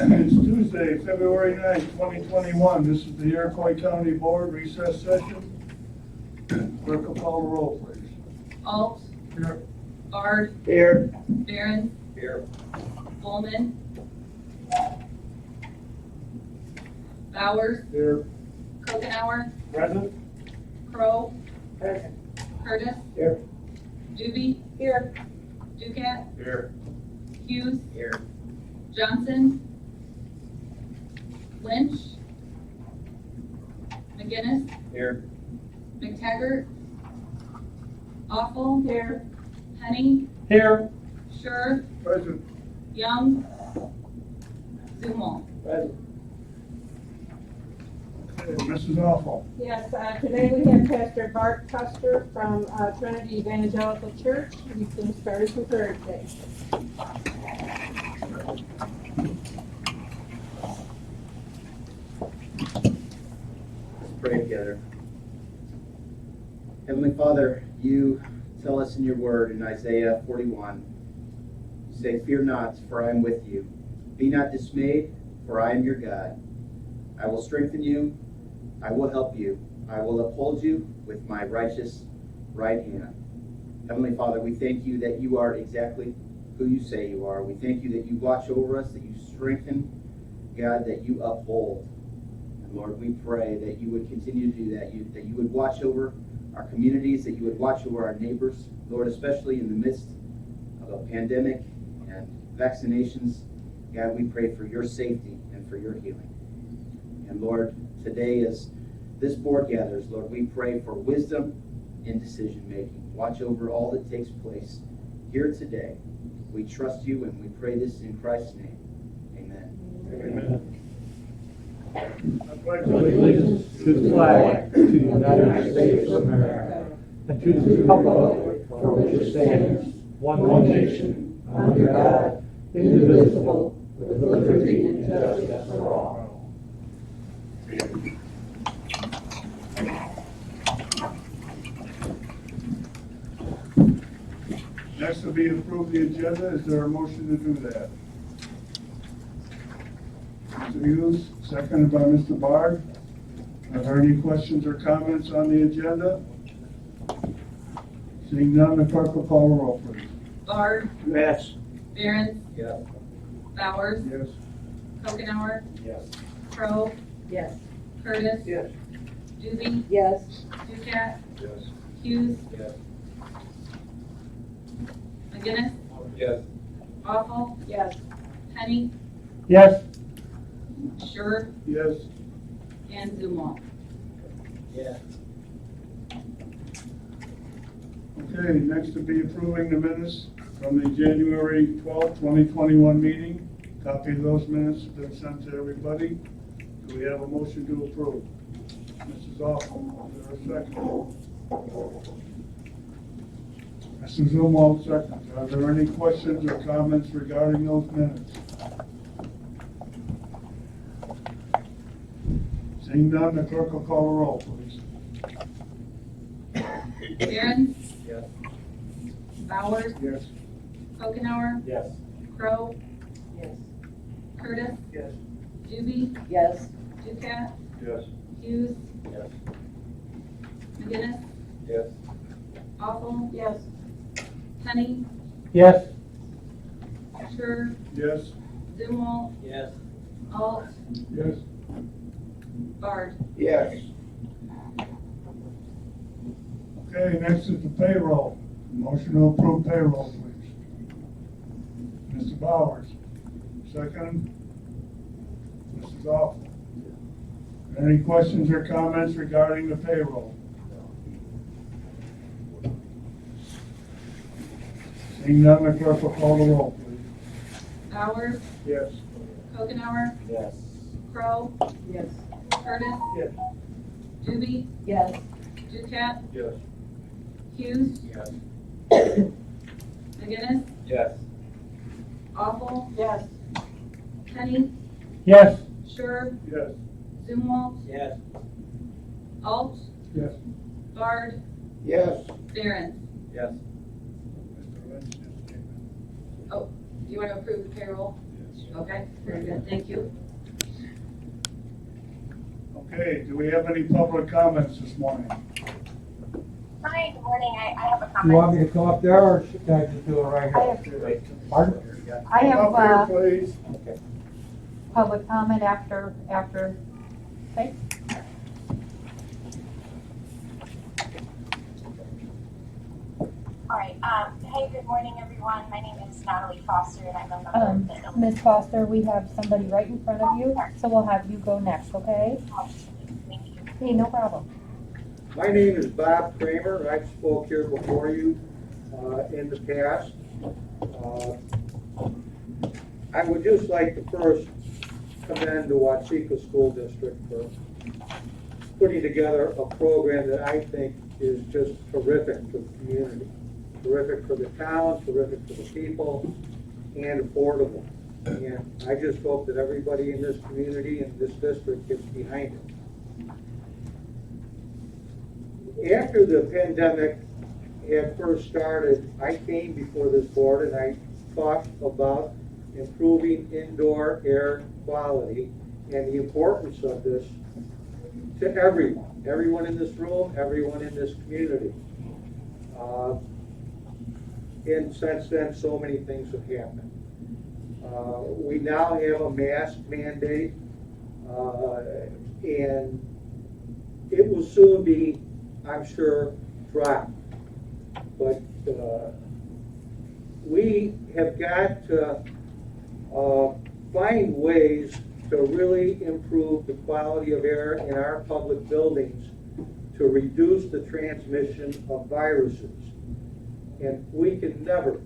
It's Tuesday, February 9th, 2021. This is the Iroquois County Board recess session. Clerk will call the roll, please. Alt. Here. Bard. Here. Barron. Here. Bowman. Bowers. Here. Kokenauer. Present. Crow. Present. Curtis. Here. Doobie. Here. Ducat. Here. Hughes. Here. Johnson. Lynch. McGinnis. Here. McTaggart. Awful. Here. Penny. Here. Sure. Present. Young. Zumwalt. Present. Mrs. Awful. Yes, today we have Pastor Bart Custer from Trinity Evangelical Church. You can start us with Thursday. Let's pray together. Heavenly Father, you tell us in your word in Isaiah 41, you say, "Fear not, for I am with you. Be not dismayed, for I am your God. I will strengthen you. I will help you. I will uphold you with my righteous right hand." Heavenly Father, we thank you that you are exactly who you say you are. We thank you that you watch over us, that you strengthen, God, that you uphold. And Lord, we pray that you would continue to do that, that you would watch over our communities, that you would watch over our neighbors, Lord, especially in the midst of a pandemic and vaccinations. God, we pray for your safety and for your healing. And Lord, today as this board gathers, Lord, we pray for wisdom in decision making. Watch over all that takes place here today. We trust you and we pray this in Christ's name. Amen. Amen. I pledge Allegiance to the flag of the United States of America and to the republic for which it stands, one nation, under God, indivisible, with liberty and justice for all. Next will be approve the agenda. Is there a motion to do that? Mr. Hughes, seconded by Mr. Bard. Are there any questions or comments on the agenda? Seeing none, the clerk will call the roll, please. Bard. Yes. Barron. Yes. Bowers. Yes. Kokenauer. Yes. Crow. Yes. Curtis. Yes. Doobie. Yes. Ducat. Yes. Hughes. Yes. McGinnis. Yes. Awful. Yes. Penny. Yes. Sure. Yes. And Zumwalt. Yes. Okay, next will be approving the minutes from the January 12th, 2021 meeting. Copy of those minutes have been sent to everybody. Do we have a motion to approve? Mrs. Awful, is there a second? Mrs. Zumwalt, second. Are there any questions or comments regarding those minutes? Seeing none, the clerk will call the roll, please. Barron. Yes. Bowers. Yes. Kokenauer. Yes. Crow. Yes. Curtis. Yes. Doobie. Yes. Ducat. Yes. Hughes. Yes. McGinnis. Yes. Awful. Yes. Penny. Yes. Sure. Yes. Zumwalt. Yes. Alt. Yes. Bard. Yes. Okay, next is the payroll. Motion to approve payroll, please. Mr. Bowers, second. Mrs. Awful. Any questions or comments regarding the payroll? Seeing none, the clerk will call the roll, please. Bowers. Yes. Kokenauer. Yes. Crow. Yes. Curtis. Yes. Doobie. Yes. Ducat. Yes. Hughes. Yes. McGinnis. Yes. Awful. Yes. Penny. Yes. Sure. Yes. Zumwalt. Yes. Alt. Yes. Bard, Yes. Behrens. Yes. Mr. Lynch, your statement. Oh, do you want to approve the payroll? Yes. Okay, very good, thank you. Okay, do we have any public comments this morning? Hi, good morning. I have a You comment. want me to come up there, or should I just do it right I here? Pardon? I have Up here, please. Okay. public comment after, okay? All right, hey, good morning, everyone. My name is Natalie Foster, and I'm a member of the Illinois. Ms. Foster, we have somebody right in front of you, so we'll have you go next, okay? Thank you. Hey, no problem. My name is Bob Kramer. I've spoke here before you in the past. I would just like to first commend the Watseka School District for putting together a program that I think is just terrific for the community. Terrific for the town, terrific for the people, and affordable. And I just hope that everybody in this community and this district gets behind it. After the pandemic had first started, I came before this board and I talked about improving indoor air quality and the importance of this to everyone in this room, everyone in this community. And since then, so many things have happened. We now have a mask mandate, and it will soon be, I'm sure, dropped. But we have got to find ways to really improve the quality of air in our public buildings to reduce the transmission of viruses. And we can never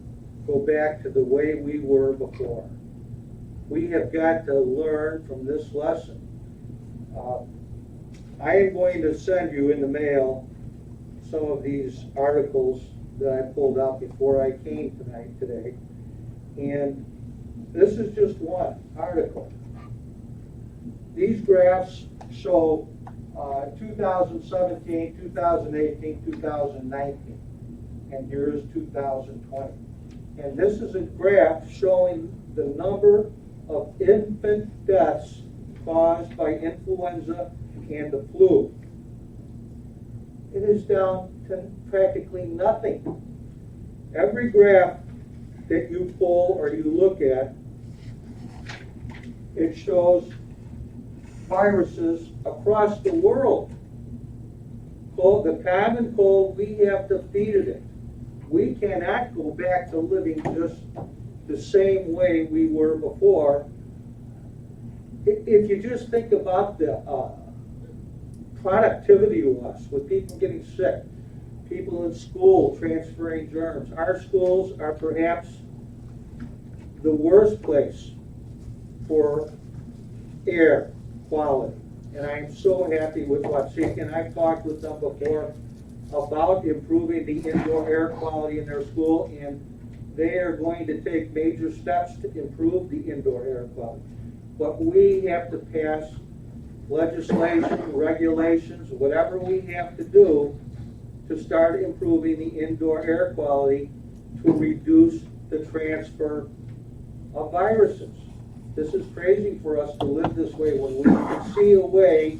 go back to the way we were before. We have got to learn from this lesson. I am going to send you in the mail some of these articles that I pulled out before I came today. And this is just one article. These graphs show 2017, 2018, 2019, and here is 2020. And this is a graph showing the number of infant deaths caused by influenza and the flu. It is down to practically nothing. Every graph that you pull or you look at, it shows viruses across the world. The common cold, we have defeated it. We cannot go back to living just the same way we were before. If you just think about the productivity loss with people getting sick, people in school transferring germs. Our schools are perhaps the worst place for air quality. And I'm so happy with Watseka, and I've talked with them before about improving the indoor air quality in their school, and they are going to take major steps to improve the indoor air quality. But we have to pass legislation, regulations, whatever we have to do to start improving the indoor air quality to reduce the transfer of viruses. This is crazy for us to live this way when we can see a way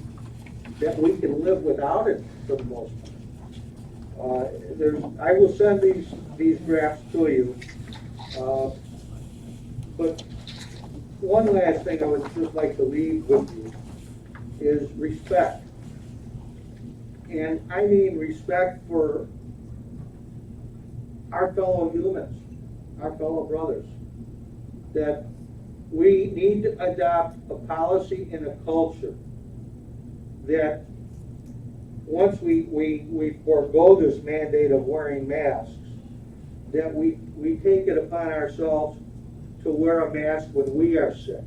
that we can live without it for the most part. I will send these graphs to you. But one last thing I would just like to leave with you is respect. And I mean respect for our fellow humans, our fellow brothers, that we need to adopt a policy and a culture that once we forego this mandate of wearing masks, that we take it upon ourselves to wear a mask when we are sick.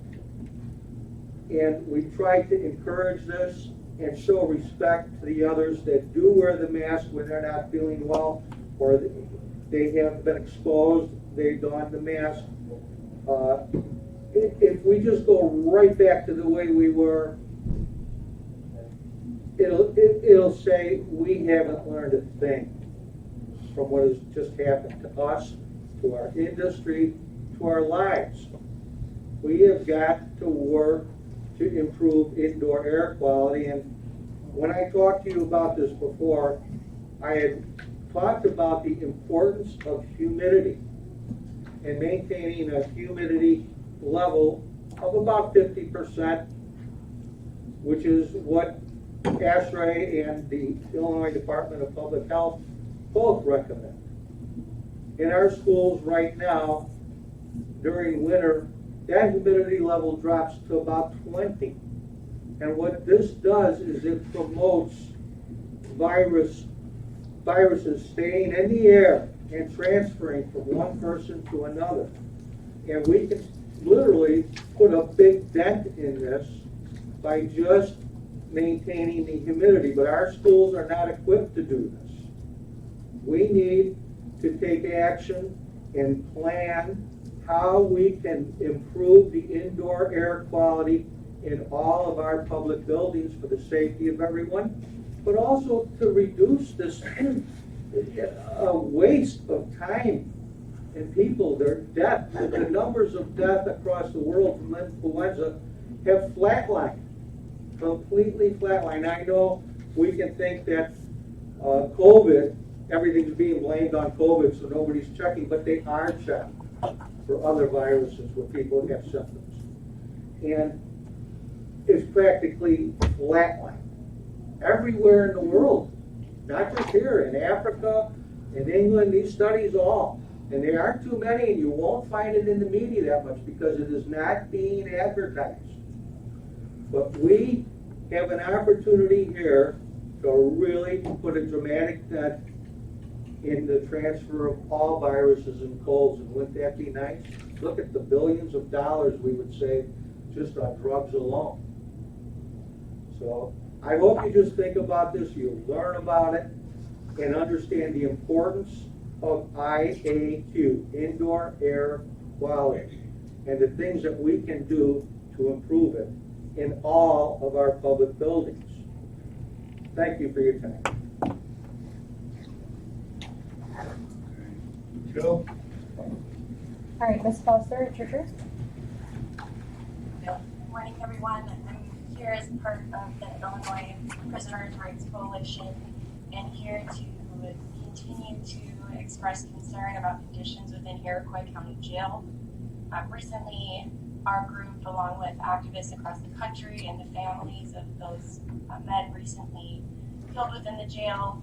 And we try to encourage this and show respect to the others that do wear the mask when they're not feeling well or they have been exposed, they don the mask. If we just go right back to the way we were, it'll say we haven't learned a thing from what has just happened to us, to our industry, to our lives. We have got to work to improve indoor air quality. And when I talked to you about this before, I had talked about the importance of humidity and maintaining a humidity level of about 50%, which is what ASHRAE and the Illinois Department of Public Health both recommend. In our schools right now, during winter, that humidity level drops to about 20. And what this does is it promotes viruses staying in the air and transferring from one person to another. And we can literally put a big dent in this by just maintaining the humidity, but our schools are not equipped to do this. We need to take action and plan how we can improve the indoor air quality in all of our public buildings for the safety of everyone, but also to reduce this waste of time and people, their death. The numbers of death across the world from influenza have flatlined, completely flatlined. I know we can think that COVID, everything's being blamed on COVID, so nobody's checking, but they are checked for other viruses where people have symptoms. And it's practically flatlined everywhere in the world, not just here, in Africa, in England, these studies all. And there aren't too many, and you won't find it in the media that much because it is not being advertised. But we have an opportunity here to really put a dramatic dent in the transfer of all viruses and colds. And wouldn't that be nice? Look at the billions of dollars we would save just on drugs alone. So I hope you just think about this, you learn about it, and understand the importance of IAQ, indoor air quality, and the things that we can do to improve it in all of our public buildings. Thank you for your time. Joe? All right, Ms. Foster, it's your turn. Good morning, everyone. I'm here as part of the Illinois Prisoners' Rights Coalition and here to continue to express concern about conditions within Iroquois County Jail. Recently, our group, along with activists across the country and the families of those men recently killed within the jail,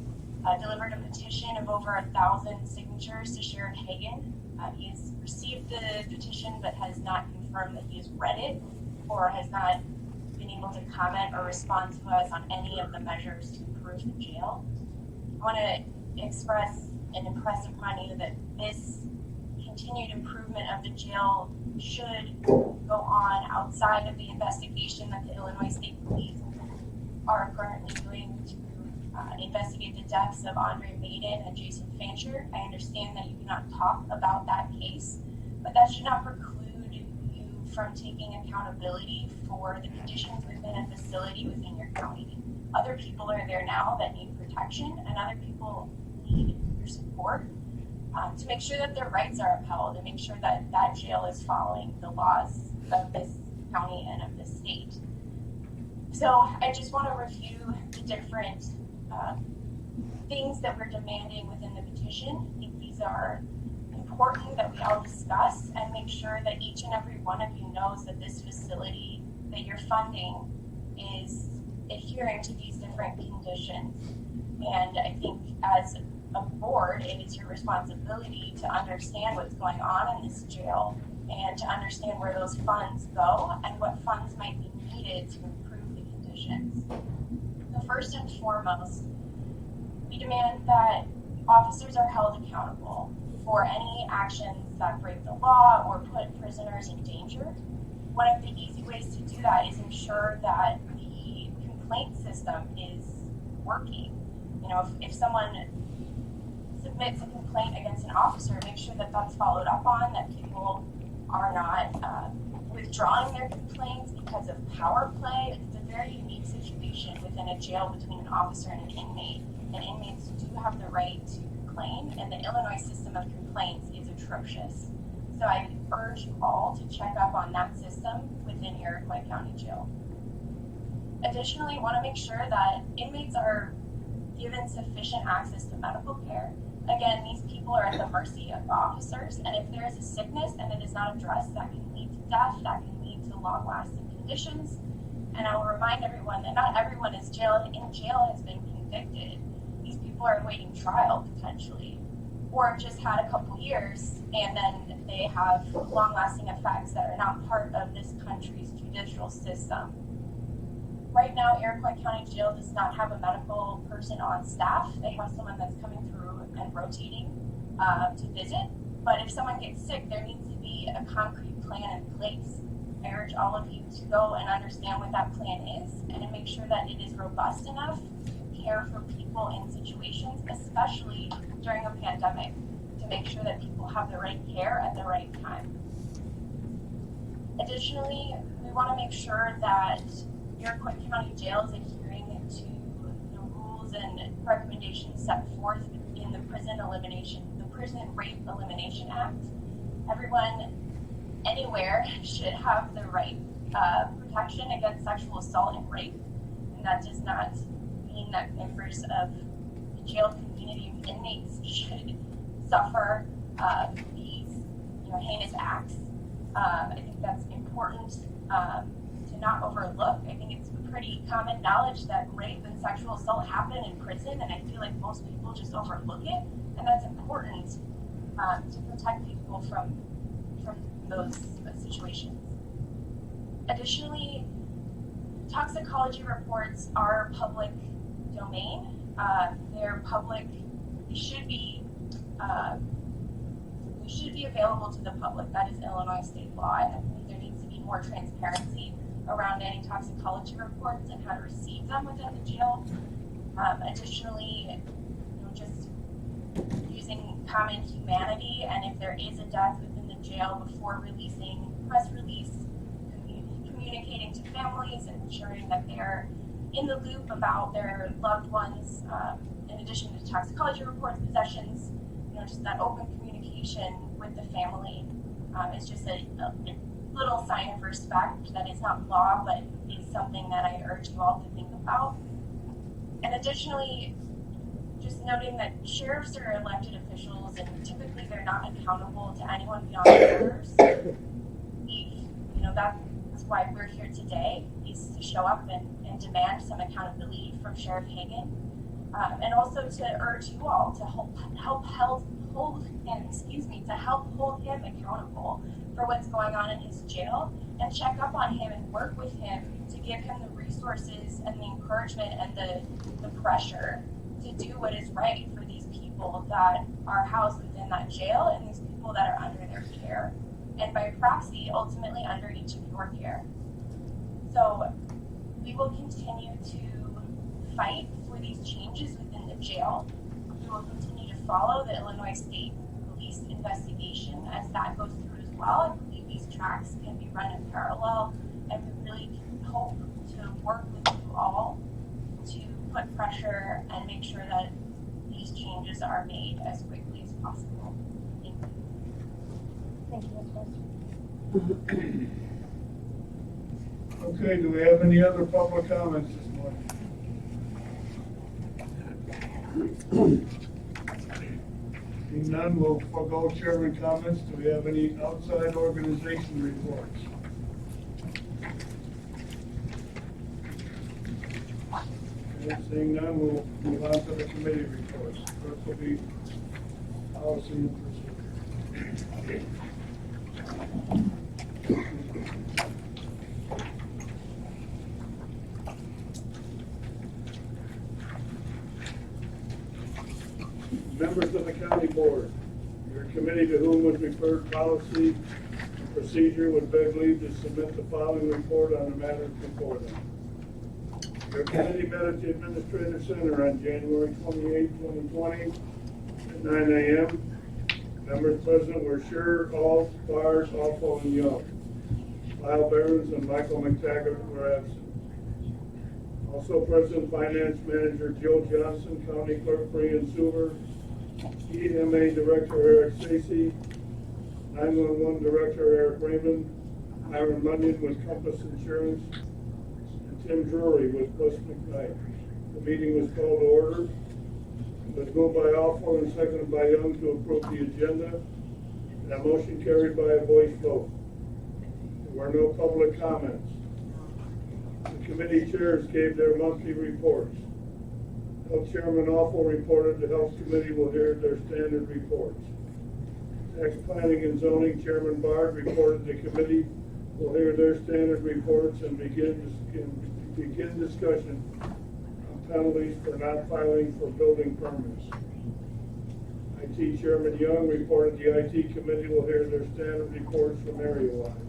delivered a petition of over 1,000 signatures to Sheriff Hagan. He's received the petition but has not confirmed that he has read it or has not been able to comment or respond to us on any of the measures to improve the jail. I want to express and impress upon you that this continued improvement of the jail should go on outside of the investigation that the Illinois State Police are currently doing to investigate the deaths of Andre Maiden and Jason Fancher. I understand that you cannot talk about that case, but that should not preclude you from taking accountability for the conditions within a facility within your county. Other people are there now that need protection, and other people need your support to make sure that their rights are upheld and make sure that that jail is following the laws of this county and of this state. So I just want to review the different things that we're demanding within the petition. I think these are important that we all discuss and make sure that each and every one of you knows that this facility that you're funding is adhering to these different conditions. And I think as a board, it is your responsibility to understand what's going on in this jail and to understand where those funds go and what funds might be needed to improve the conditions. So first and foremost, we demand that officers are held accountable for any actions that break the law or put prisoners in danger. One of the easy ways to do that is ensure that the complaint system is working. You know, if someone submits a complaint against an officer, make sure that that's followed up on, that people are not withdrawing their complaints because of power play. It's a very unique situation within a jail between an officer and an inmate, and inmates do have the right to complain, and the Illinois system of complaints is atrocious. So I urge you all to check up on that system within Iroquois County Jail. Additionally, want to make sure that inmates are given sufficient access to medical care. Again, these people are at the mercy of officers, and if there is a sickness and it is not addressed, that can lead to death, that can lead to long-lasting conditions. And I will remind everyone that not everyone is in jail has been convicted. These people are awaiting trial potentially, or have just had a couple years, and then they have long-lasting effects that are not part of this country's judicial system. Right now, Iroquois County Jail does not have a medical person on staff. They have someone that's coming through and rotating to visit. But if someone gets sick, there needs to be a concrete plan in place. I urge all of you to go and understand what that plan is and to make sure that it is robust enough to care for people in situations, especially during a pandemic, to make sure that people have the right care at the right time. Additionally, we want to make sure that Iroquois County Jail is adhering to the rules and recommendations set forth in the Prison Rape Elimination Act. Everyone anywhere should have the right protection against sexual assault and rape, and that does not mean that members of the jail community of inmates should suffer these heinous acts. I think that's important to not overlook. I think it's pretty common knowledge that rape and sexual assault happen in prison, and I feel like most people just overlook it, and that's important to protect people from those situations. Additionally, toxicology reports are public domain. They're public. They should be available to the public. That is Illinois state law, and I believe there needs to be more transparency around any toxicology reports and how to receive them within the jail. Additionally, just using common humanity, and if there is a death within the jail, before releasing press release, communicating to families and ensuring that they're in the loop about their loved ones, in addition to toxicology reports, possessions, just that open communication with the family is just a little sign of respect that is not law, but is something that I urge you all to think about. And additionally, just noting that sheriffs are elected officials, and typically they're not accountable to anyone beyond the orders. That's why we're here today, is to show up and demand some accountability from Sheriff Hagan, and also to urge you all to help hold him accountable for what's going on in his jail, and check up on him and work with him to give him the resources and the encouragement and the pressure to do what is right for these people that are housed within that jail and these people that are under their care, and by proxy, ultimately under each of your care. So we will continue to fight for these changes within the jail. We will continue to follow the Illinois State Police investigation as that goes through as well. I believe these tracks can be run in parallel, and we really hope to work with you all to put pressure and make sure that these changes are made as quickly as possible. Thank you. Thank you, Ms. West. Okay, do we have any other public comments this morning? Seeing none, we'll forego chairman comments. Do we have any outside organization reports? Okay, seeing none, we'll move on to the committee reports. First will be policy and procedure. Members of the county board, your committee to whom was referred policy and procedure would beg leave to submit the following report on the matters before them. Your committee met at the Administrative Center on January 28, 2020 at 9 a.m. Members present were Sher, Alt, Bars, Alfo, and Young. Lyle Behrens and Michael McTaggart were absent. Also present, Finance Manager Joe Johnson, County Clerk Brian Suber, EMA Director Eric Stacy, 911 Director Eric Raymond, Hiram Munyon with Compass Insurance, and Tim Drury with West McKnight. The meeting was called to order. It was moved by Alford and seconded by Young to approve the agenda. And that motion carried by a voice vote. There were no public comments. The committee chairs gave their monthly reports. Health Chairman Awful reported the Health Committee will hear their standard reports. Tax Planning and Zoning Chairman Bard reported the committee will hear their standard reports and begin discussion on penalties for not filing for building permits. IT Chairman Young reported the IT Committee will hear their standard reports from area-wide.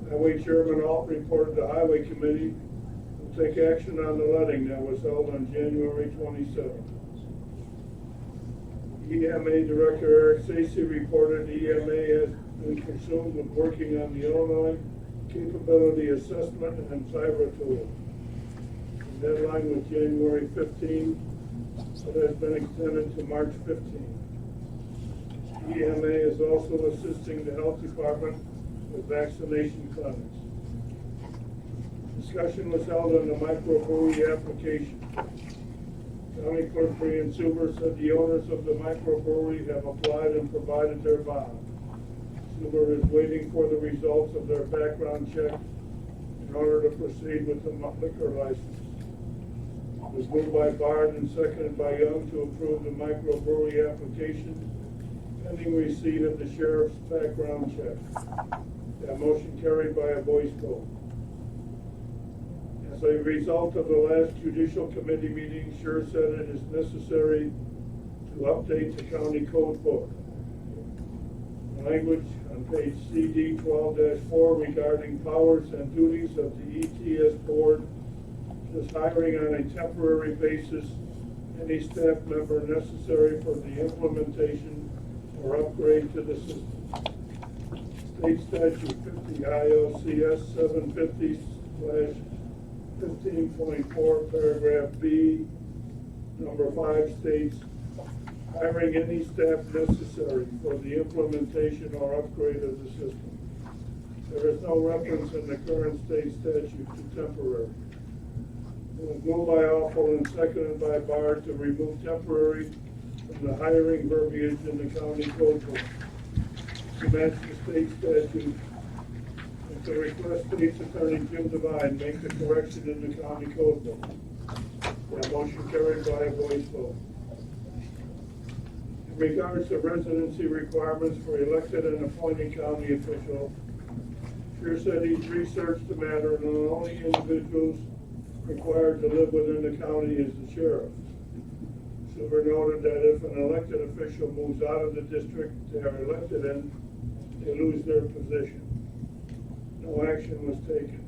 Highway Chairman Alt reported the Highway Committee will take action on the letting that was held on January 27th. EMA Director Eric Stacy reported EMA has been consumed with working on the Illinois Capability Assessment and Cyber Tool. The deadline was January 15, but has been extended to March 15. EMA is also assisting the Health Department with vaccination clinics. Discussion was held on the microbrewery application. County Clerk Brian Suber said the owners of the microbrewery have applied and provided their bond. Suber is waiting for the results of their background check in order to proceed with the liquor license. It was moved by Bard and seconded by Young to approve the microbrewery application pending receipt of the sheriff's background check. That motion carried by a voice vote. As a result of the last judicial committee meeting, Sure said it is necessary to update the county code book. Language on page CD 12-4 regarding powers and duties of the ETS board is hiring on a temporary basis any staff member necessary for the implementation or upgrade to the system. State Statute 50 ILCS 750/15.4 paragraph B number 5 states hiring any staff necessary for the implementation or upgrade of the system. There is no reference in the current state statute to temporary. It was moved by Awful and seconded by Bard to remove temporary from the hiring verbiage in the county code book to match the state statute, and to request State's Attorney Jim Devine make the correction in the county code book. That motion carried by a voice vote. In regards to residency requirements for elected and appointed county officials, Sure said he's researched the matter and the only individuals required to live within the county is the sheriff. Suber noted that if an elected official moves out of the district they are elected in, they lose their position. No action was taken.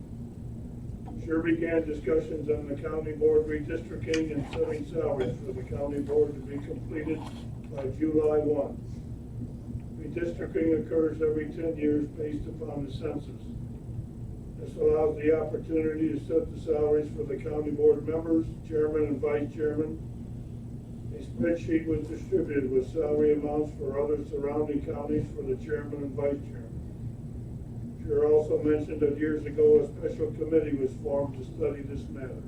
Sure began discussions on the county board redistricting and setting salaries for the county board to be completed by July 1. Redistricting occurs every 10 years based upon the census. This allows the opportunity to set the salaries for the county board members, chairman and vice chairman. A spreadsheet was distributed with salary amounts for other surrounding counties for the chairman and vice chairman. Sure also mentioned that years ago a special committee was formed to study this matter.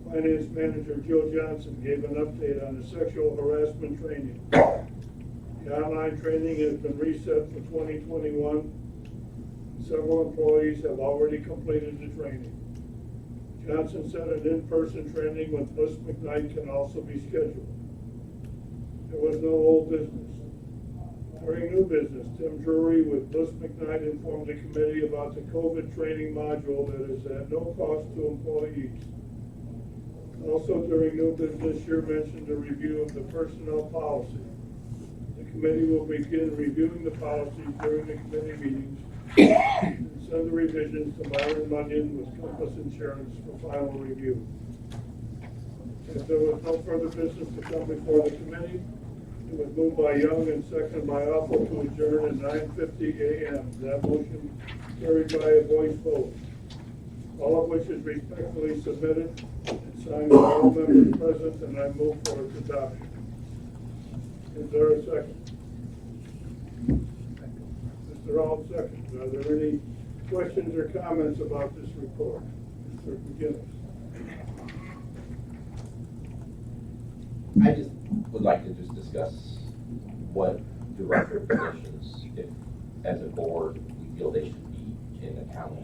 Finance Manager Joe Johnson gave an update on the sexual harassment training. The online training has been reset for 2021. Several employees have already completed the training. Johnson said an in-person training with Bliss McKnight can also be scheduled. There was no old business. During new business, Tim Drury with Bliss McKnight informed the committee about the COVID training module that is at no cost to employees. Also during new business, Sure mentioned a review of the personnel policy. The committee will begin reviewing the policies during the committee meetings and send the revisions to Myron Munyon with Compass Insurance for final review. If there was no further business to come before the committee, it was moved by Young and seconded by Awful to adjourn at 9:50 a.m. That motion carried by a voice vote. all of which is respectfully submitted and signed by all members present, and I move for its adoption. Is there a second? Mr. Alt seconds. Are there any questions or comments about this report? Mr. McGinnis. I just would like to just discuss what director positions, if, as a board, we feel they should be in the county.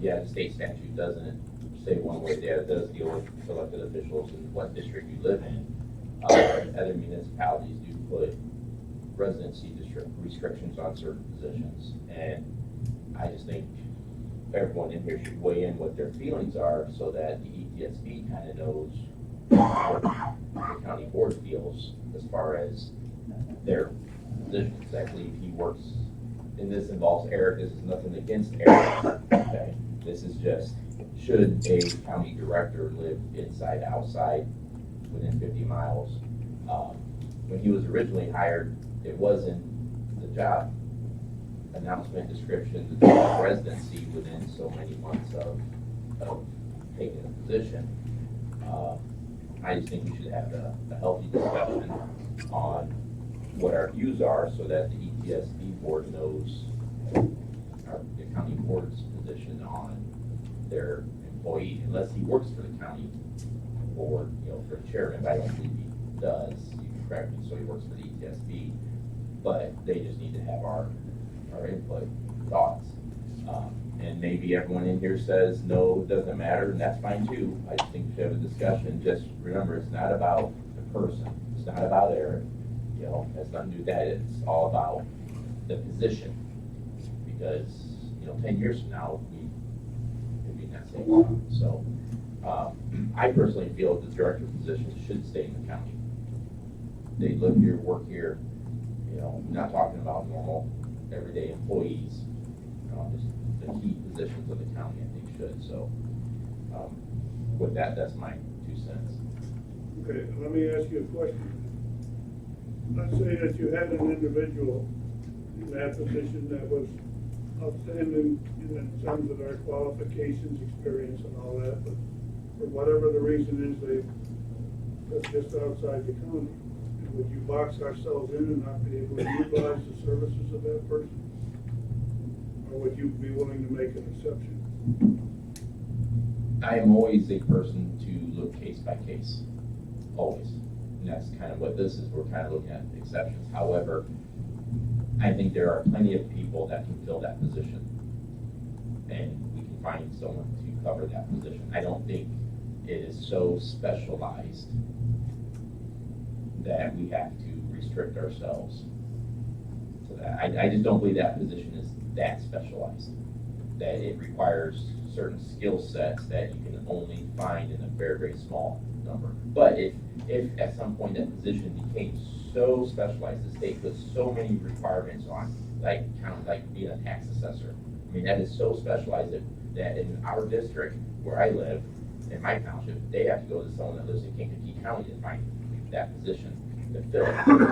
Yeah, the state statute doesn't say one way or the other. It does deal with elected officials and what district you live in. Other municipalities do put residency district restrictions on certain positions. And I just think everyone in here should weigh in what their feelings are so that the ETSB kind of knows what the county board feels as far as their positions. I believe he works, and this involves Eric. This is nothing against Eric. Okay, this is just, should a county director live inside, outside, within 50 miles? When he was originally hired, it wasn't the job announcement description, the job residency within so many months of taking a position. I just think we should have a healthy discussion on what our views are so that the ETSB board knows the county board's position on their employee, unless he works for the county board, for the chairman. I don't believe he does. You can correct me. So he works for the ETSB, but they just need to have our input, thoughts. And maybe everyone in here says, no, it doesn't matter, and that's fine too. I just think we should have a discussion. Just remember, it's not about the person. It's not about Eric. It has nothing to do with that. It's all about the position. Because, 10 years from now, we could be in that same spot. So, I personally feel the director position should stay in the county. They live here, work here. I'm not talking about normal, everyday employees. Just the key positions of the county, I think, should. So, with that, that's my 2 cents. Okay, let me ask you a question. Let's say that you had an individual in that position that was outstanding in terms of their qualifications, experience, and all that, but for whatever the reason is, they live just outside the county. Would you box ourselves in and not be able to utilize the services of that person? Or would you be willing to make an exception? I am always a person to look case by case, always. And that's kind of what this is. We're kind of looking at exceptions. However, I think there are plenty of people that can fill that position. And we can find someone to cover that position. I don't think it is so specialized that we have to restrict ourselves to that. I just don't believe that position is that specialized, that it requires certain skill sets that you can only find in a very, very small number. But if at some point that position became so specialized, the state puts so many requirements on, like being a tax assessor. I mean, that is so specialized that in our district where I live, in my township, they have to go to someone that lives in Kankakee County to find that position to fill.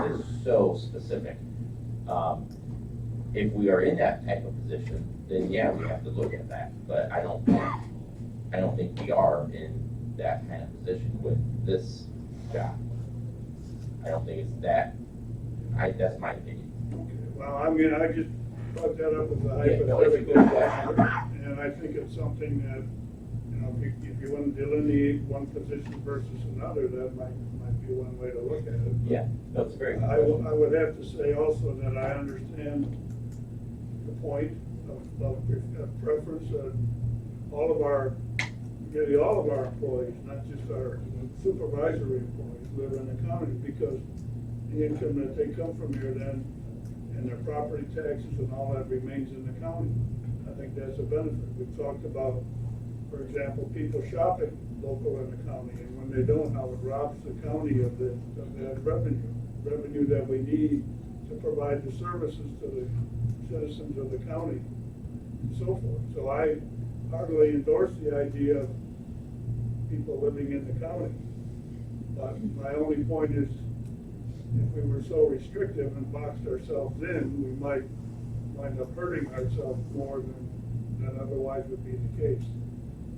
It is so specific. If we are in that type of position, then yeah, we have to look at that. But I don't think we are in that kind of position with this job. I don't think it's that. That's my opinion. Well, I mean, I just brought that up as a Yeah, no, it's a good hypothetical, question. and I think it's something that, if you want to delineate one position versus another, that might be one way to look at it. Yeah, no, it's very good. I would have to say also that I understand the point of preference. Really all of our employees, not just our supervisory employees, live in the county because the income that they come from here then, and their property taxes and all that remains in the county. I think that's a benefit. We've talked about, for example, people shopping local in the county, and when they don't, how it robs the county of that revenue that we need to provide the services to the citizens of the county, and so forth. So I heartily endorse the idea of people living in the county. But my only point is, if we were so restrictive and boxed ourselves in, we might wind up hurting ourselves more than that otherwise would be the case.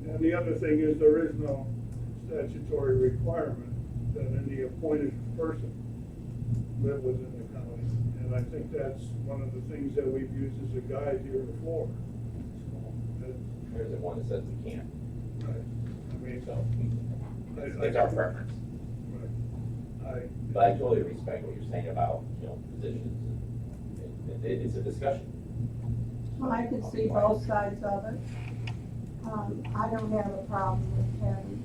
And the other thing is, there is no statutory requirement that any appointed person live within the county. And I think that's one of the things that we've used as a guide here before. There's the one that says we can't, Right. I mean, so it's our preference. right. But I totally respect what you're saying about, positions. It's a discussion. Well, I can see both sides of it. I don't have a problem with having,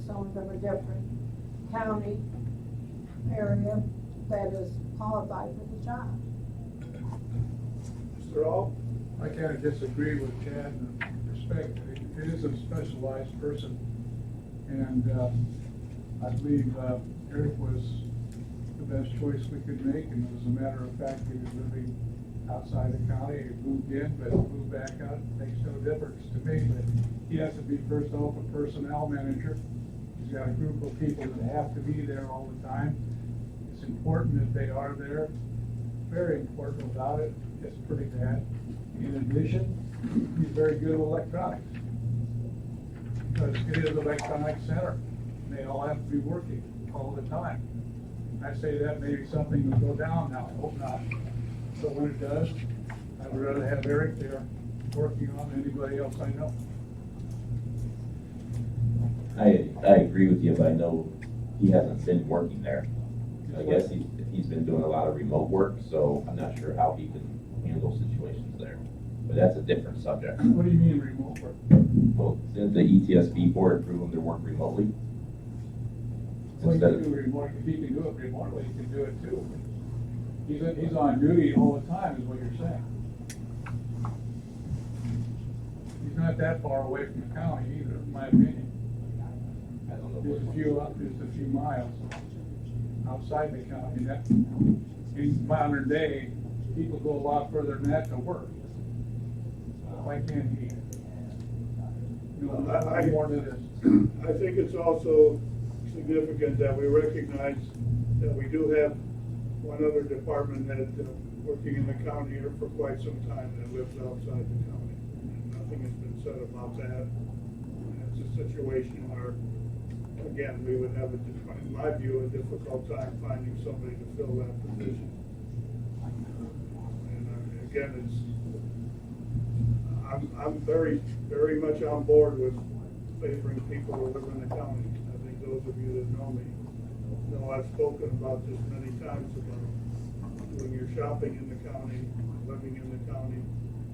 someone from a different county area that is qualified for the job. Mr. All? I kind of disagree with Chad in respect. It is a specialized person, and I believe Eric was the best choice we could make, and as a matter of fact, he was living outside the county. He moved in, but moved back out. It makes no difference to me, but he has to be first off a personnel manager. He's got a group of people that have to be there all the time. It's important that they are there. Very important. Without it, it's pretty bad. In addition, he's very good with electronics. Because it is an electronic center. They all have to be working all the time. I say that maybe something will go down now, I hope not. But when it does, I would rather have Eric there working on than anybody else I know. I agree with you, but I know he hasn't been working there. I guess he's been doing a lot of remote work, so I'm not sure how he can handle situations there. But that's a different subject. What do you mean remote work? Well, didn't the ETSB board approve him to work remotely? Well, he Instead can of- do remote, if he can do it remotely, he can do it too. He's on duty all the time, is what you're saying. He's not that far away from the county either, in my opinion. I don't know. Just a few miles outside the county. That, in modern day, people go a lot further than that to work. Why can't he? More than this. I think it's also significant that we recognize that we do have one other department head working in the county here for quite some time that lives outside the county. And nothing has been said about that. And it's a situation where, again, we would have, in my view, a difficult time finding somebody to fill that position. And again, I'm very, very much on board with favoring people who live in the county. I think those of you that know me know I've spoken about this many times about doing your shopping in the county, living in the county,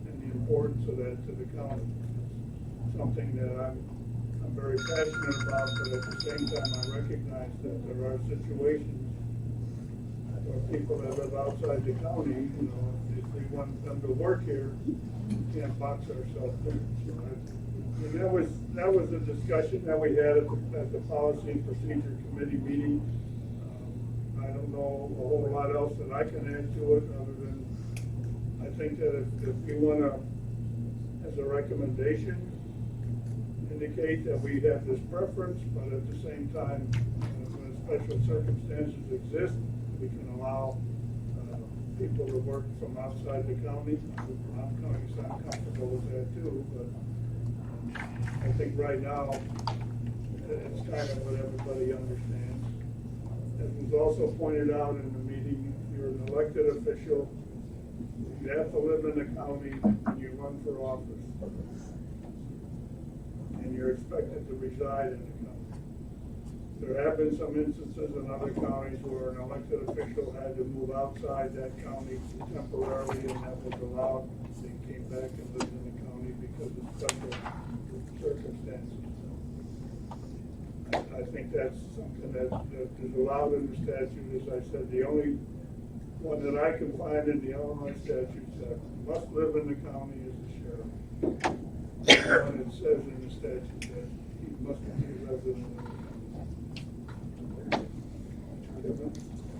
and the importance of that to the county. It's something that I'm very passionate about, but at the same time I recognize that there are situations where people that live outside the county, if we want them to work here, we can't box ourselves in. So and that was a discussion that we had at the Policy and Procedure Committee meeting. I don't know a whole lot else that I can add to it, other than I think that if we want to, as a recommendation, indicate that we have this preference, but at the same time, when special circumstances exist, we can allow people to work from outside the county. I'm comfortable with that too, but I think right now, it's kind of what everybody understands. As was also pointed out in the meeting, if you're an elected official, you have to live in the county when you run for office. And you're expected to reside in the county. There have been some instances in other counties where an elected official had to move outside that county temporarily, and that was allowed. They came back and lived in the county because of special circumstances. I think that's something that is allowed in the statute. As I said, the only one that I can find in the Illinois statutes that must live in the county is the sheriff. And it says in the statute that he must be a resident of the county.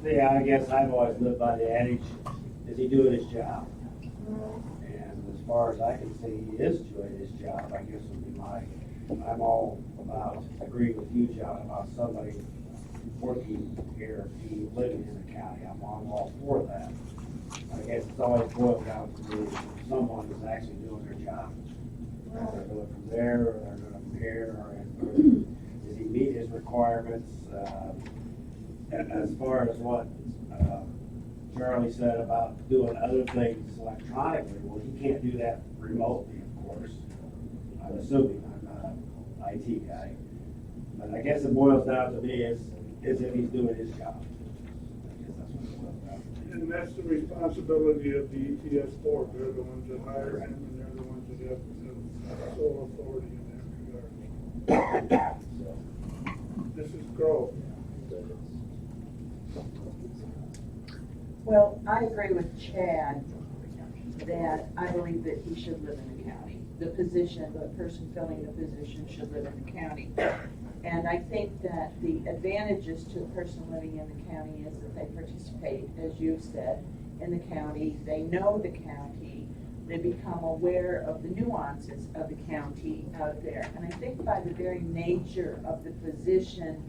Yeah, I guess I've always lived by the adage, is he doing his job? And as far as I can see, he is doing his job, I guess would be I'm all about agreeing with you, John, about somebody working here, he living in the county. I'm all for that. I guess it's always boiled down to someone who's actually doing their job. Whether they're doing it from there, or they're doing it from here, or does he meet his requirements? As far as what Charlie said about doing other things electronically, well, he can't do that remotely, of course. I'm assuming, I'm not an IT guy. But I guess it boils down to me is if he's doing his job. I guess that's what it boils down to. And that's the responsibility of the ETS board. They're the ones that hire him, and they're the ones that have sole authority in that regard. This is Grove. Well, I agree with Chad that I believe that he should live in the county. The person filling the position should live in the county. And I think that the advantages to the person living in the county is that they participate, as you've said, in the county. They know the county. They become aware of the nuances of the county out there. And I think by the very nature of the position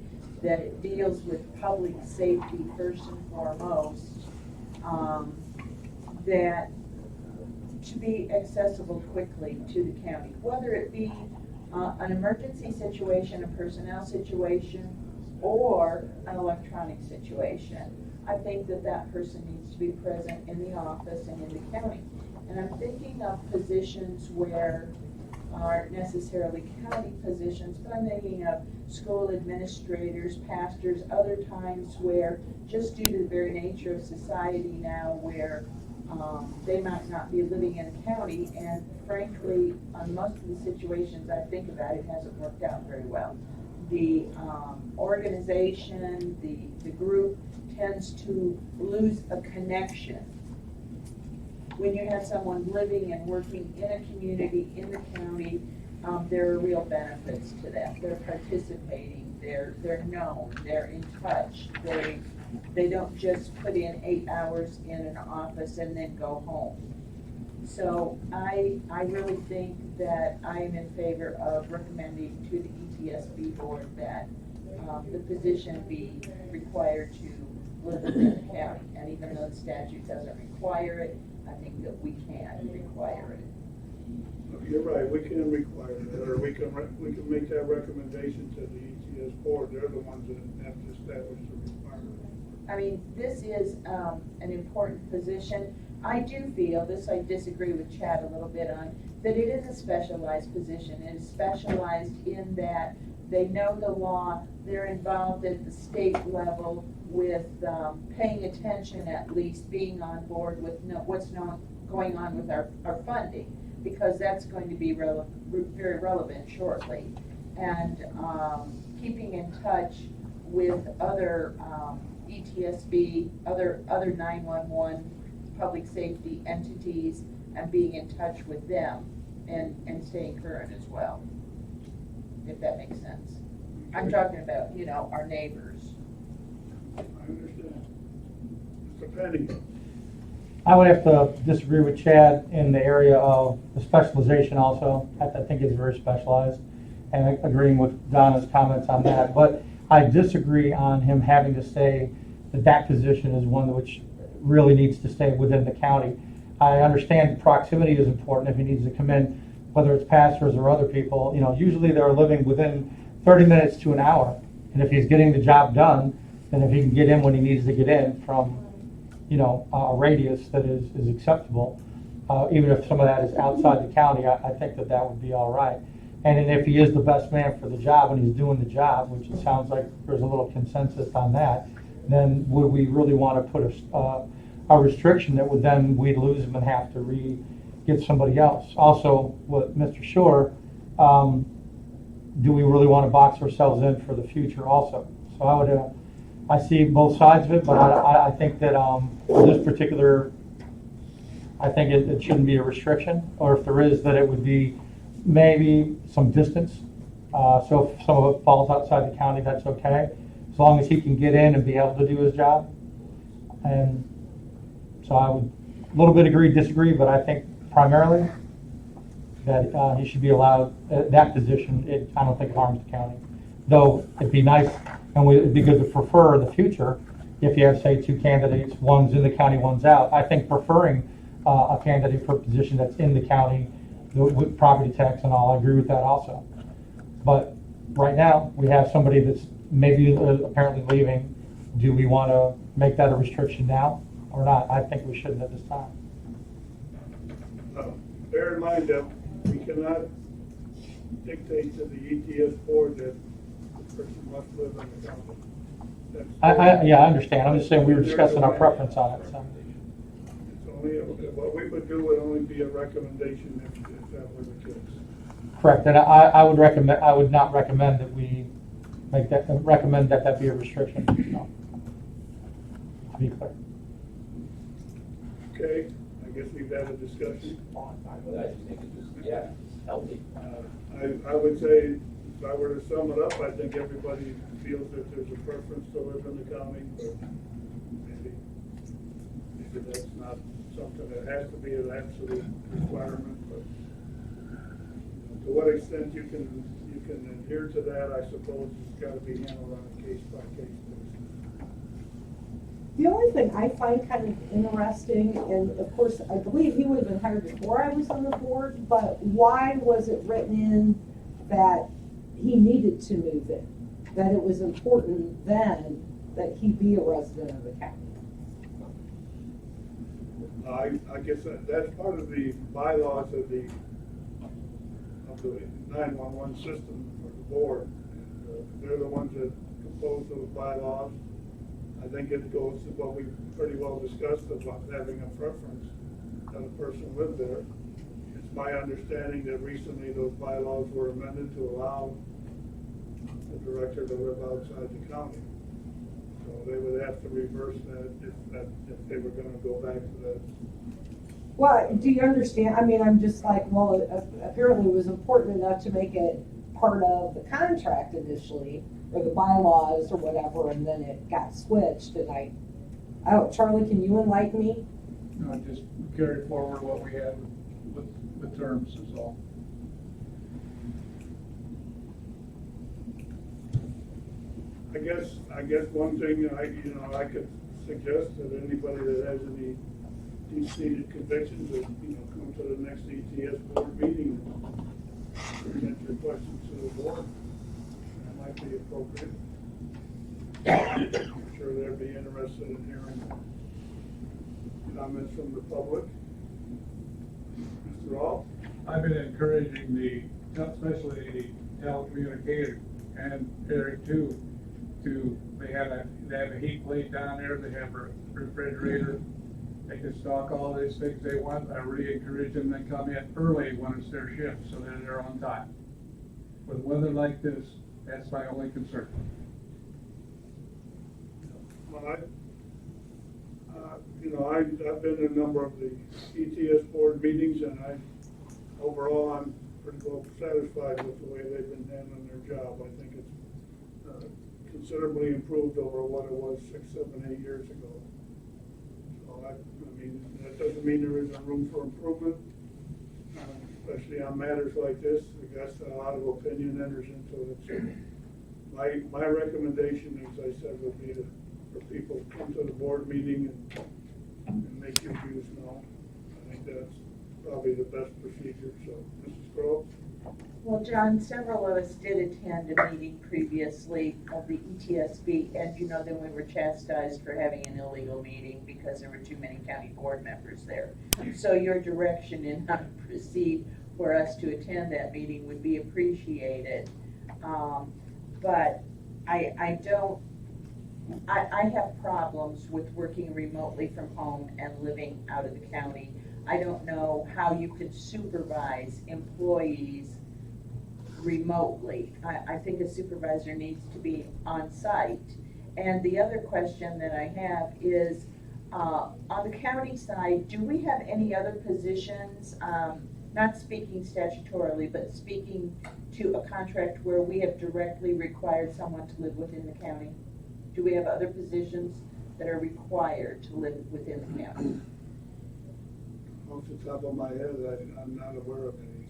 that it deals with public safety first and foremost, that to be accessible quickly to the county, whether it be an emergency situation, a personnel situation, or an electronic situation. I think that that person needs to be present in the office and in the county. And I'm thinking of positions where aren't necessarily county positions, but I'm thinking of school administrators, pastors, other times where, just due to the very nature of society now, where they might not be living in a county, and frankly, on most of the situations I think about, it hasn't worked out very well. The organization, the group tends to lose a connection. When you have someone living and working in a community, in the county, there are real benefits to that. They're participating, they're known, they're in touch, they don't just put in 8 hours in an office and then go home. So I really think that I am in favor of recommending to the ETSB board that the position be required to live in the county. And even though the statute doesn't require it, I think that we can require it. You're right, we can require that, or we can make that recommendation to the ETS board. They're the ones that have to establish the requirement. I mean, this is an important position. I do feel, this I disagree with Chad a little bit on, that it is a specialized position. It is specialized in that they know the law, they're involved at the state level with paying attention, at least being on board with what's going on with our funding, because that's going to be very relevant shortly. And keeping in touch with other ETSB, other 911 public safety entities, and being in touch with them and staying current as well, if that makes sense. I'm talking about, our neighbors. I understand. Mr. Penny. I would have to disagree with Chad in the area of the specialization also. I think it's very specialized, and agreeing with Donna's comments on that. But I disagree on him having to say that position is one which really needs to stay within the county. I understand proximity is important if he needs to come in, whether it's pastors or other people. Usually they're living within 30 minutes to an hour. And if he's getting the job done, then if he can get in when he needs to get in from, a radius that is acceptable, even if some of that is outside the county, I think that would be all right. And then if he is the best man for the job and he's doing the job, which it sounds like there's a little consensus on that, then would we really want to put a restriction that would then we'd lose him and have to get somebody else? Also, with Mr. Shore, do we really want to box ourselves in for the future also? So I see both sides of it, but I think that this particular, I think it shouldn't be a restriction, or if there is, that it would be maybe some distance. So if some of it falls outside the county, that's okay, as long as he can get in and be able to do his job. And so I would a little bit agree, disagree, but I think primarily that he should be allowed that position. I don't think it harms the county, though it'd be nice and it'd be good to prefer the future if you have, say, two candidates, one's in the county, one's out. I think preferring a candidate for a position that's in the county with property tax and all, I agree with that also. But right now, we have somebody that's maybe apparently leaving. Do we want to make that a restriction now or not? I think we shouldn't at this time. Bear in mind that we cannot dictate to the ETS board that the person must live in the county. Yeah, I understand. I'm just saying we were discussing our preference on it. So. It's only, what we would do would only be a recommendation if that were the case. Correct, and I would recommend. I would not recommend that we recommend that be a restriction. No. To be clear. Okay, I guess we've had a discussion. I just think it's just, yeah, it's healthy. I would say, if I were to sum it up, I think everybody feels that there's a preference to live in the county, but maybe that's not something that has to be an absolute requirement, but to what extent you can adhere to that, I suppose it's got to be handled on a case-by-case basis. The only thing I find kind of interesting, and of course, I believe he would have been hired before I was on the board, but why was it written in that he needed to move it? That it was important then that he be a resident of the county? I guess that's part of the bylaws of the 911 system or the board. They're the ones that compose those bylaws. I think it goes to what we pretty well discussed about having a preference that a person live there. It's my understanding that recently those bylaws were amended to allow the director to live outside the county. So they would have to reverse that if they were going to go back to that. Well, do you understand? I mean, I'm just like, well, apparently it was important enough to make it part of the contract initially, or the bylaws or whatever, and then it got switched. And Charlie, can you enlighten me? No, just carry forward what we had with the terms is all. I guess one thing I could suggest that anybody that has any deep-seated convictions that come to the next ETS board meeting and present your questions to the board. That might be appropriate. I'm sure they'd be interested in hearing comments from the public. Mr. Rolfe? I've been encouraging especially the telecommunicator and Eric too, they have a heat plate down there, they have a refrigerator, they can stock all these things they want. I really encourage them to come in early when it's their shift so that they're on time. With weather like this, that's my only concern. Well, I've been in a number of the ETS board meetings, and overall I'm pretty well satisfied with the way they've been handling their job. I think it's considerably improved over what it was 6, 7, 8 years ago. So I mean, that doesn't mean there isn't room for improvement, especially on matters like this. I guess a lot of opinion enters into it. So my recommendation, as I said, would be for people to come to the board meeting and make your views known. I think that's probably the best procedure. So, Mrs. Groves? Well, John, several of us did attend a meeting previously of the ETSB, and then we were chastised for having an illegal meeting because there were too many county board members there. So your direction in how to proceed for us to attend that meeting would be appreciated. But I have problems with working remotely from home and living out of the county. I don't know how you could supervise employees remotely. I think a supervisor needs to be on site. And the other question that I have is, on the county side, do we have any other positions, not speaking statutorily, but speaking to a contract where we have directly required someone to live within the county? Do we have other positions that are required to live within the county? Off the top of my head, I'm not aware of any.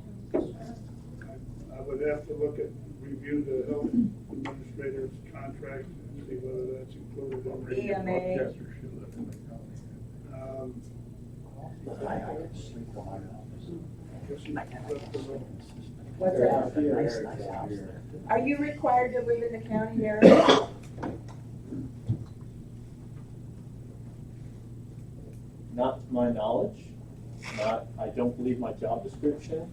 I would have to look at review the health administrator's contract and see whether that's included in the. EMA. Rochester should live in the county. I can sleep in my office. What's that? Nice house there. Are you required to live in the county, Eric? Not to my knowledge, I don't believe my job description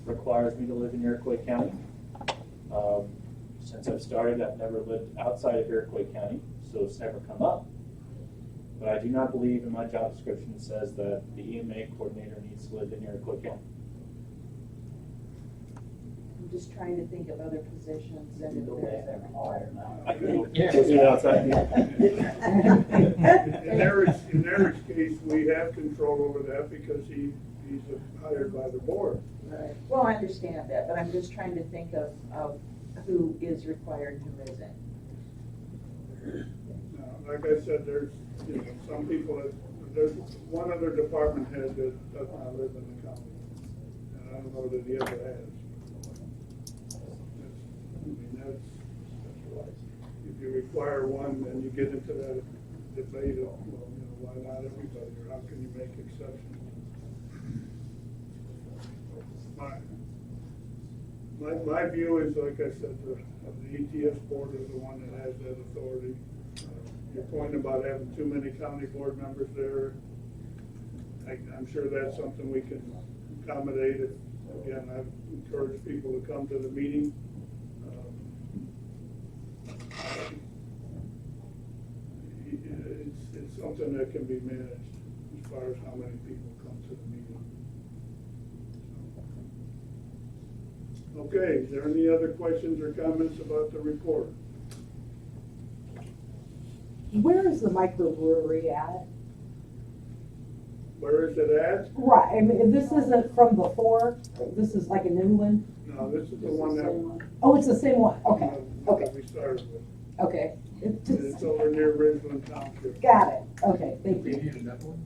requires me to live in Iroquois County. Since I've started, I've never lived outside of Iroquois County, so it's never come up. But I do not believe in my job description it says that the EMA coordinator needs to live in Iroquois County. I'm just trying to think of other positions and if there's ever. I could do it outside. In Eric's case, we have control over that because he's hired by the board. Right. Well, I understand that, but I'm just trying to think of who is required and who isn't. Like I said, there's, some people that, there's one other department head that does not live in the county. And I don't know that he ever has. That's, if you require one, then you get into that debate of, why not everybody, or how can you make exceptions? My view is, like I said, the ETS board is the one that has that authority. Your point about having too many county board members there, I'm sure that's something we can accommodate. Again, I've encouraged people to come to the meeting. It's something that can be managed as far as how many people come to the meeting. Okay, is there any other questions or comments about the report? Where is the microbrewery at? Where is it at? Right, I mean, this isn't from before, this is like a new one? No, this is the one that. Oh, it's the same one, okay, one that we started with. okay. It's over near Ridgeland Township. Got it, okay, thank We you. need another one?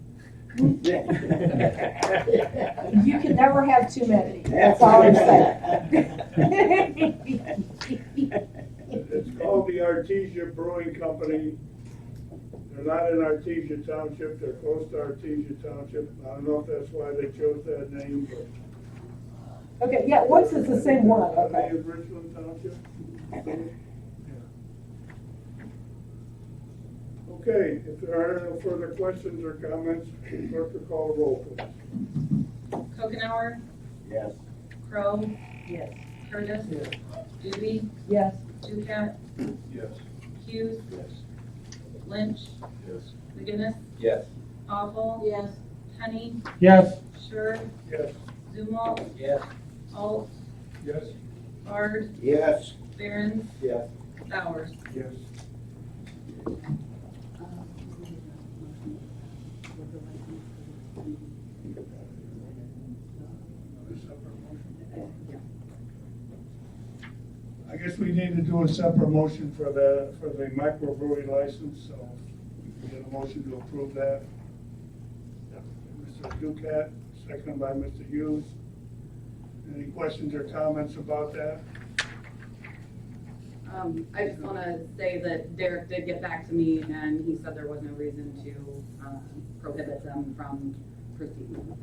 You can never have too many, that's all I'm saying. It's called the Artesia Brewing Company. They're not in Artesia Township, they're close to Artesia Township. I don't know if that's why they chose that name, but. Okay, yeah, once it's the same one, Are they okay. in Richland Township? Okay, if there are no further questions or comments, clerk will call the roll, please. Kokenauer, Yes. Crow, Yes. Curtis, Doobie, Yes. Ducat, Yes. Hughes, Lynch, Yes. McGinnis, Yes. Awful, Yes. Honey, Yes. Sure, Yes. Zumwalt, Yes. Alt, Yes. Bard, Yes. Barron, Yes. Bowers. Yes. I guess we need to do a separate motion for the microbrewery license, so we get a motion to approve that. Mr. Ducat, second by Mr. Hughes. Any questions or comments about that? I just want to say that Derek did get back to me and he said there was no reason to prohibit them from proceeding.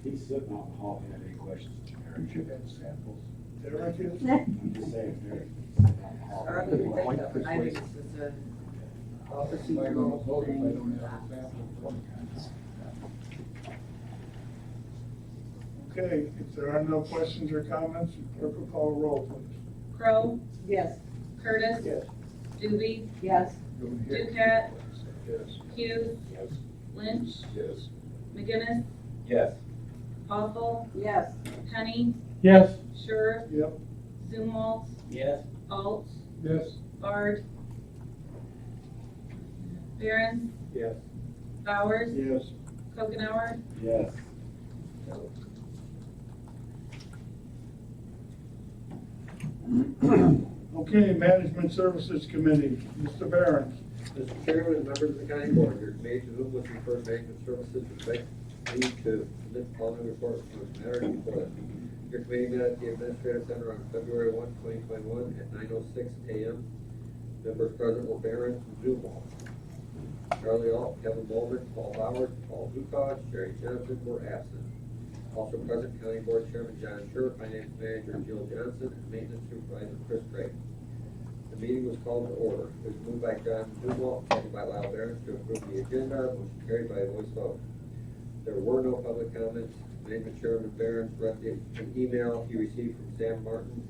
He's sitting on the hall, if you have any questions. We should have samples. Derek is? I'm just saying, Derek. Or I think it's just a procedural thing. Okay, if there are no questions or comments, clerk will call the roll, please. Crow, Yes. Curtis, Yes. Doobie, Yes. Ducat, Yes. Hughes, Yes. Lynch, Yes. McGinnis, Yes. Awful, Yes. Honey, Yes. Sure, Yep. Zumwalt, Yes. Alt, Yes. Bard, Barron, Yes. Bowers, Yes. Kokenauer, Yes. Okay, Management Services Committee, Mr. Barron. Mr. Chairman and members of the county board, you're made to whom with referred management services respect need to submit the following reports to the matter before your committee met at the Administrative Center on February 1, 2021 at 9:06 a.m. Members present were Barron and Zumwalt. Charlie Alt, Kevin Bowman, Paul Bowers, Paul Dukas, Jerry Johnson were absent. Also present, County Board Chairman John Schur, Finance Manager Jill Johnson, and Maintenance Supervisor Chris Craig. The meeting was called to order. It was moved by John Zumwalt, seconded by Lyle Barron to approve the agenda, motion carried by a voice vote. There were no public comments. Maintenance Chairman Barron read an email he received from Sam Martin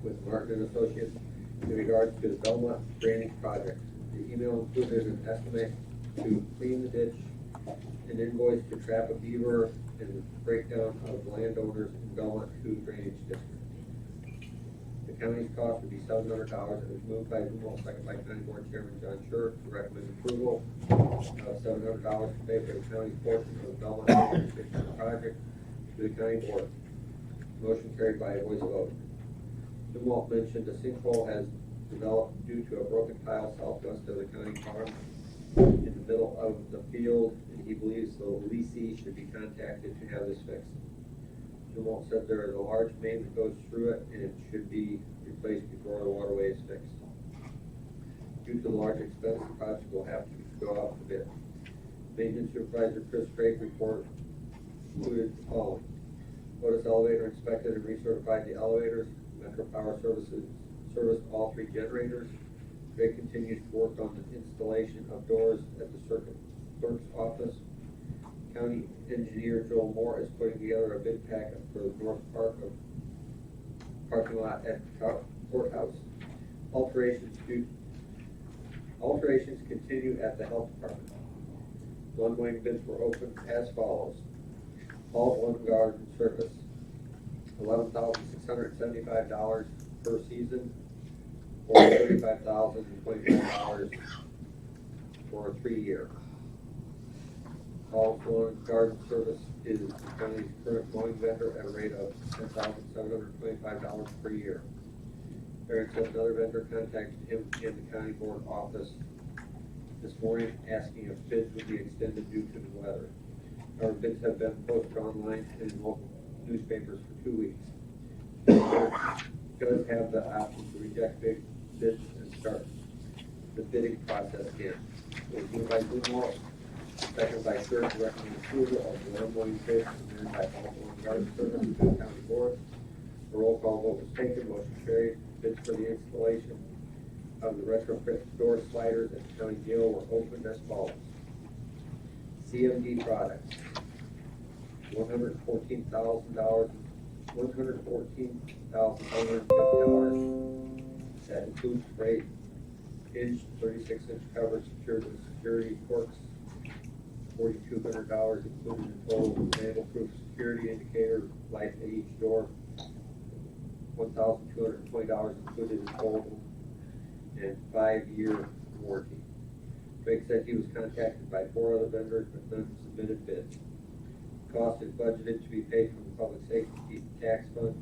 with Martin and Associates in regards to the Belmont drainage project. The email included an estimate to clean the ditch, an invoice to trap a beaver, and a breakdown of landowners in Belmont 2 drainage district. The county's cost would be $700. It was moved by Zumwalt, second by County Board Chairman John Schur to recommend approval of $700 to pay for the county's portion of the Belmont drainage district project to the county board. Motion carried by a voice vote. Zumwalt mentioned a sinkhole has developed due to a broken tile southwest of the county farm in the middle of the field, and he believes the leasee should be contacted to have this fixed. Zumwalt said there is a large main that goes through it, and it should be replaced before the waterway is fixed. Due to the large expense, the project will have to go out for bid. Maintenance Supervisor Chris Craig report included the following. Otis Elevator inspected and recertified the elevators. Metro Power Services serviced all 3 generators. Craig continues to work on the installation of doors at the circuit clerk's office. County engineer Joel Moore is putting together a bid packet for the north parking lot at the courthouse. Alterations continue at the health department. One-wing bids were opened as follows. All One Garden service, $11,675 per season, or $35,025 for a 3-year. All One Garden service is the county's current mowing vendor at a rate of $10,725 per year. Eric said another vendor contacted him in the county board office this morning asking if bids would be extended due to the weather. Our bids have been posted online and in local newspapers for 2 weeks. Does have the option to reject big bids and start the bidding process again. It was moved by Zumwalt, second by Schur to recommend approval of the ongoing bid submitted by Hawthorne Garden Service to the county board. A roll call vote was taken, motion carried. Bids for the installation of the retrofit door sliders at the county jail were opened as follows. CMD Products, $114,550. That includes freight, 36-inch cover secured with security corks, $4,200 included in total. Vandal-proof security indicator light at each door, $1,220 included in total, and 5-year warranty. Craig said he was contacted by 4 other vendors, but none submitted bids. Cost is budgeted to be paid from the Public Safety Tax Fund.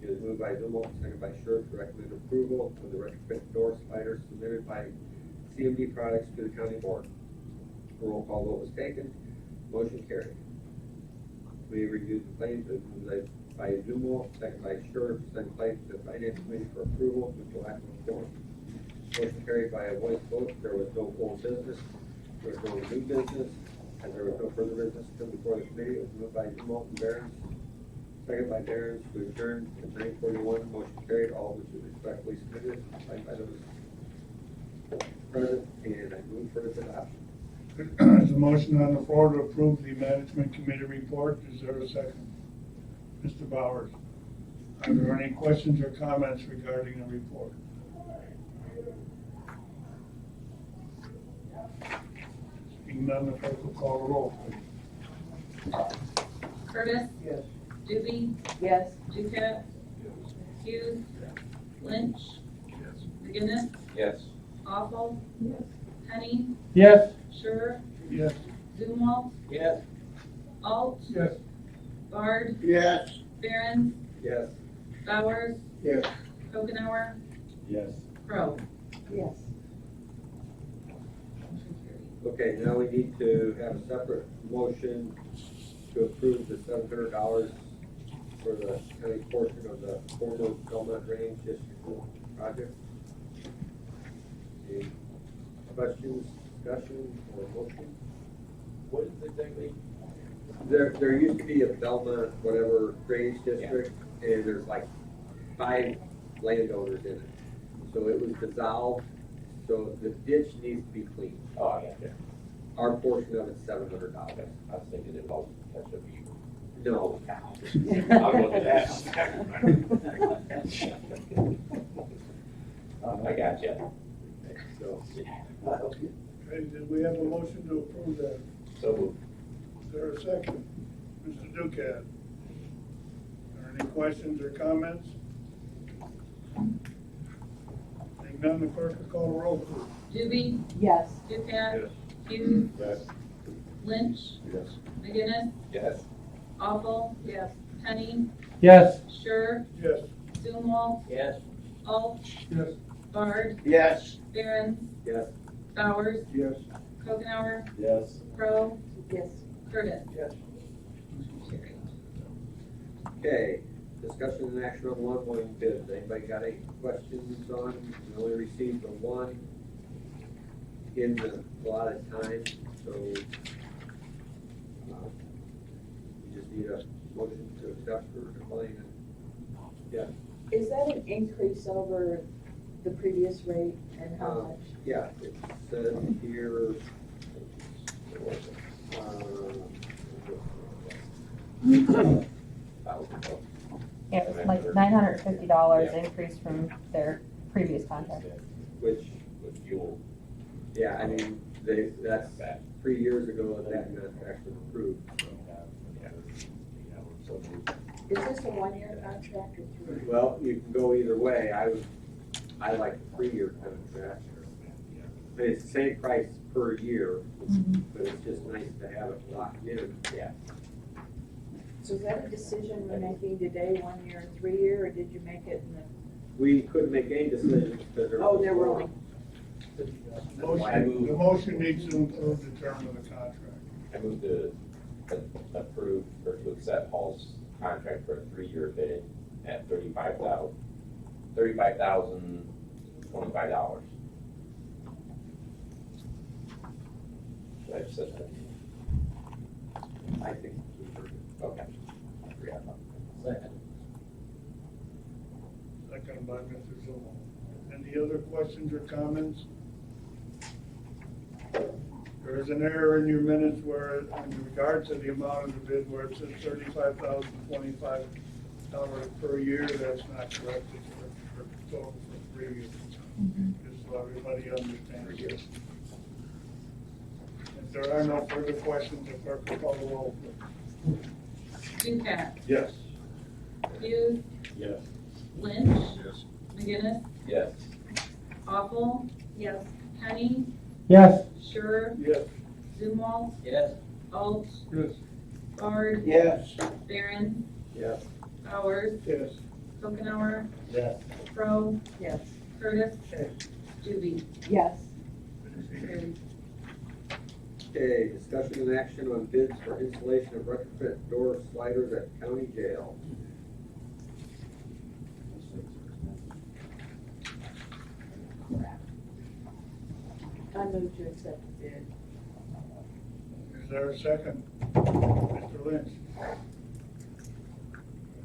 It was moved by Zumwalt, seconded by Schur to recommend approval of the retrofit door sliders submitted by CMD Products to the county board. A roll call vote was taken. Motion carried. We reviewed the claims. It was moved by Zumwalt, seconded by Schur to send claims to the Finance Committee for approval with the lack of a quorum. Motion carried by a voice vote. There was no old business. There was no new business. As there was no further business to come before the committee, it was moved by Zumwalt and Barron, second by Barron to adjourn at 9:41. Motion carried. All which is respectfully submitted by those present, and I move for its adoption. There's a motion on the floor to approve the management committee report. Is there a second? Mr. Bowers, are there any questions or comments regarding the report? Seeing none, the clerk will call the roll, please. Curtis? Yes. Doobie? Yes. Duquette? Hughes? Lynch? McGinnis? Yes. Awful? Yes. Penny? Yes. Schur? Yes. Zumwalt? Yes. Alt? Yes. Bard? Yes. Barron? Yes. Bowers? Yes. Okenauer? Yes. Crow? Yes. Motion carried. Okay, now we need to have a separate motion to approve the $700 for the county portion of the former Belmont Range District project. Any questions, discussion, or motion? What is exactly? There used to be a Belmont, whatever, drainage district, and there's like 5 landowners in it. So it was dissolved, so the ditch needs to be cleaned. Oh, yeah. Our portion of it's $700. I was thinking it was catch a beaver. No. I'll go to that. I got you. So, Okay, did we have a motion to approve that? So moved. Is there a second? Mr. Ducat? Are there any questions or comments? Seeing none, the clerk will call the roll, please. Doobie, Yes. Ducat, Hughes, Yes. Lynch, Yes. McGinnis, Yes. Awful, Yes. Penny, Yes. Sure, Yes. Zumwalt, Yes. Alt, Yes. Bard, Yes. Barron, yes. Bowers, Yes. Kokenauer, Yes. Crow, Yes. Curtis. Yes. Okay, discussion and action on one bids. Anybody got any questions on? We only received the one in the allotted time, so we just need a motion to accept or decline it. Yeah. Is that an increase over the previous rate, and how much? Yeah, it says here, Yeah, it was like $950 increase from their previous contract. which, With fuel. yeah, I mean, that's 3 years ago that contract was approved. Is this a 1-year contract or 3? Well, you can go either way. I like a 3-year contract. But it's the same price per year, but it's just nice to have it locked in. Yeah. So is that a decision we're making today, 1 year and 3 year, or did you make it in the? We couldn't make any decisions because there was. Oh, there were only. The motion needs to include the term of the contract. I move to approve or to accept Hall's contract for a 3-year bid at $35,025. Should I have said that? I think. Okay. I forgot about that. Second. Second by Mr. Zumwalt. Any other questions or comments? There is an error in your minutes where, in regard to the amount of the bid, where it says $35,025 per year. That's not correct. It's for total for 3 years. Just so everybody understands this. If there are no further questions, the clerk will call the roll, please. Ducat, Yes. Hughes, Yes. Lynch, Yes. McGinnis, Yes. Awful, Yes. Penny, Yes. Sure, Yes. Zumwalt, Yes. Alt, Yes. Bard, Yes. Barron, Yes. Bowers, Yes. Kokenauer, Yes. Crow, Yes. Curtis, Doobie. Yes. Carried. Okay, discussion and action on bids for installation of retrofit door sliders at county jail. I move to accept the bid. Is there a second? Mr. Lynch? Are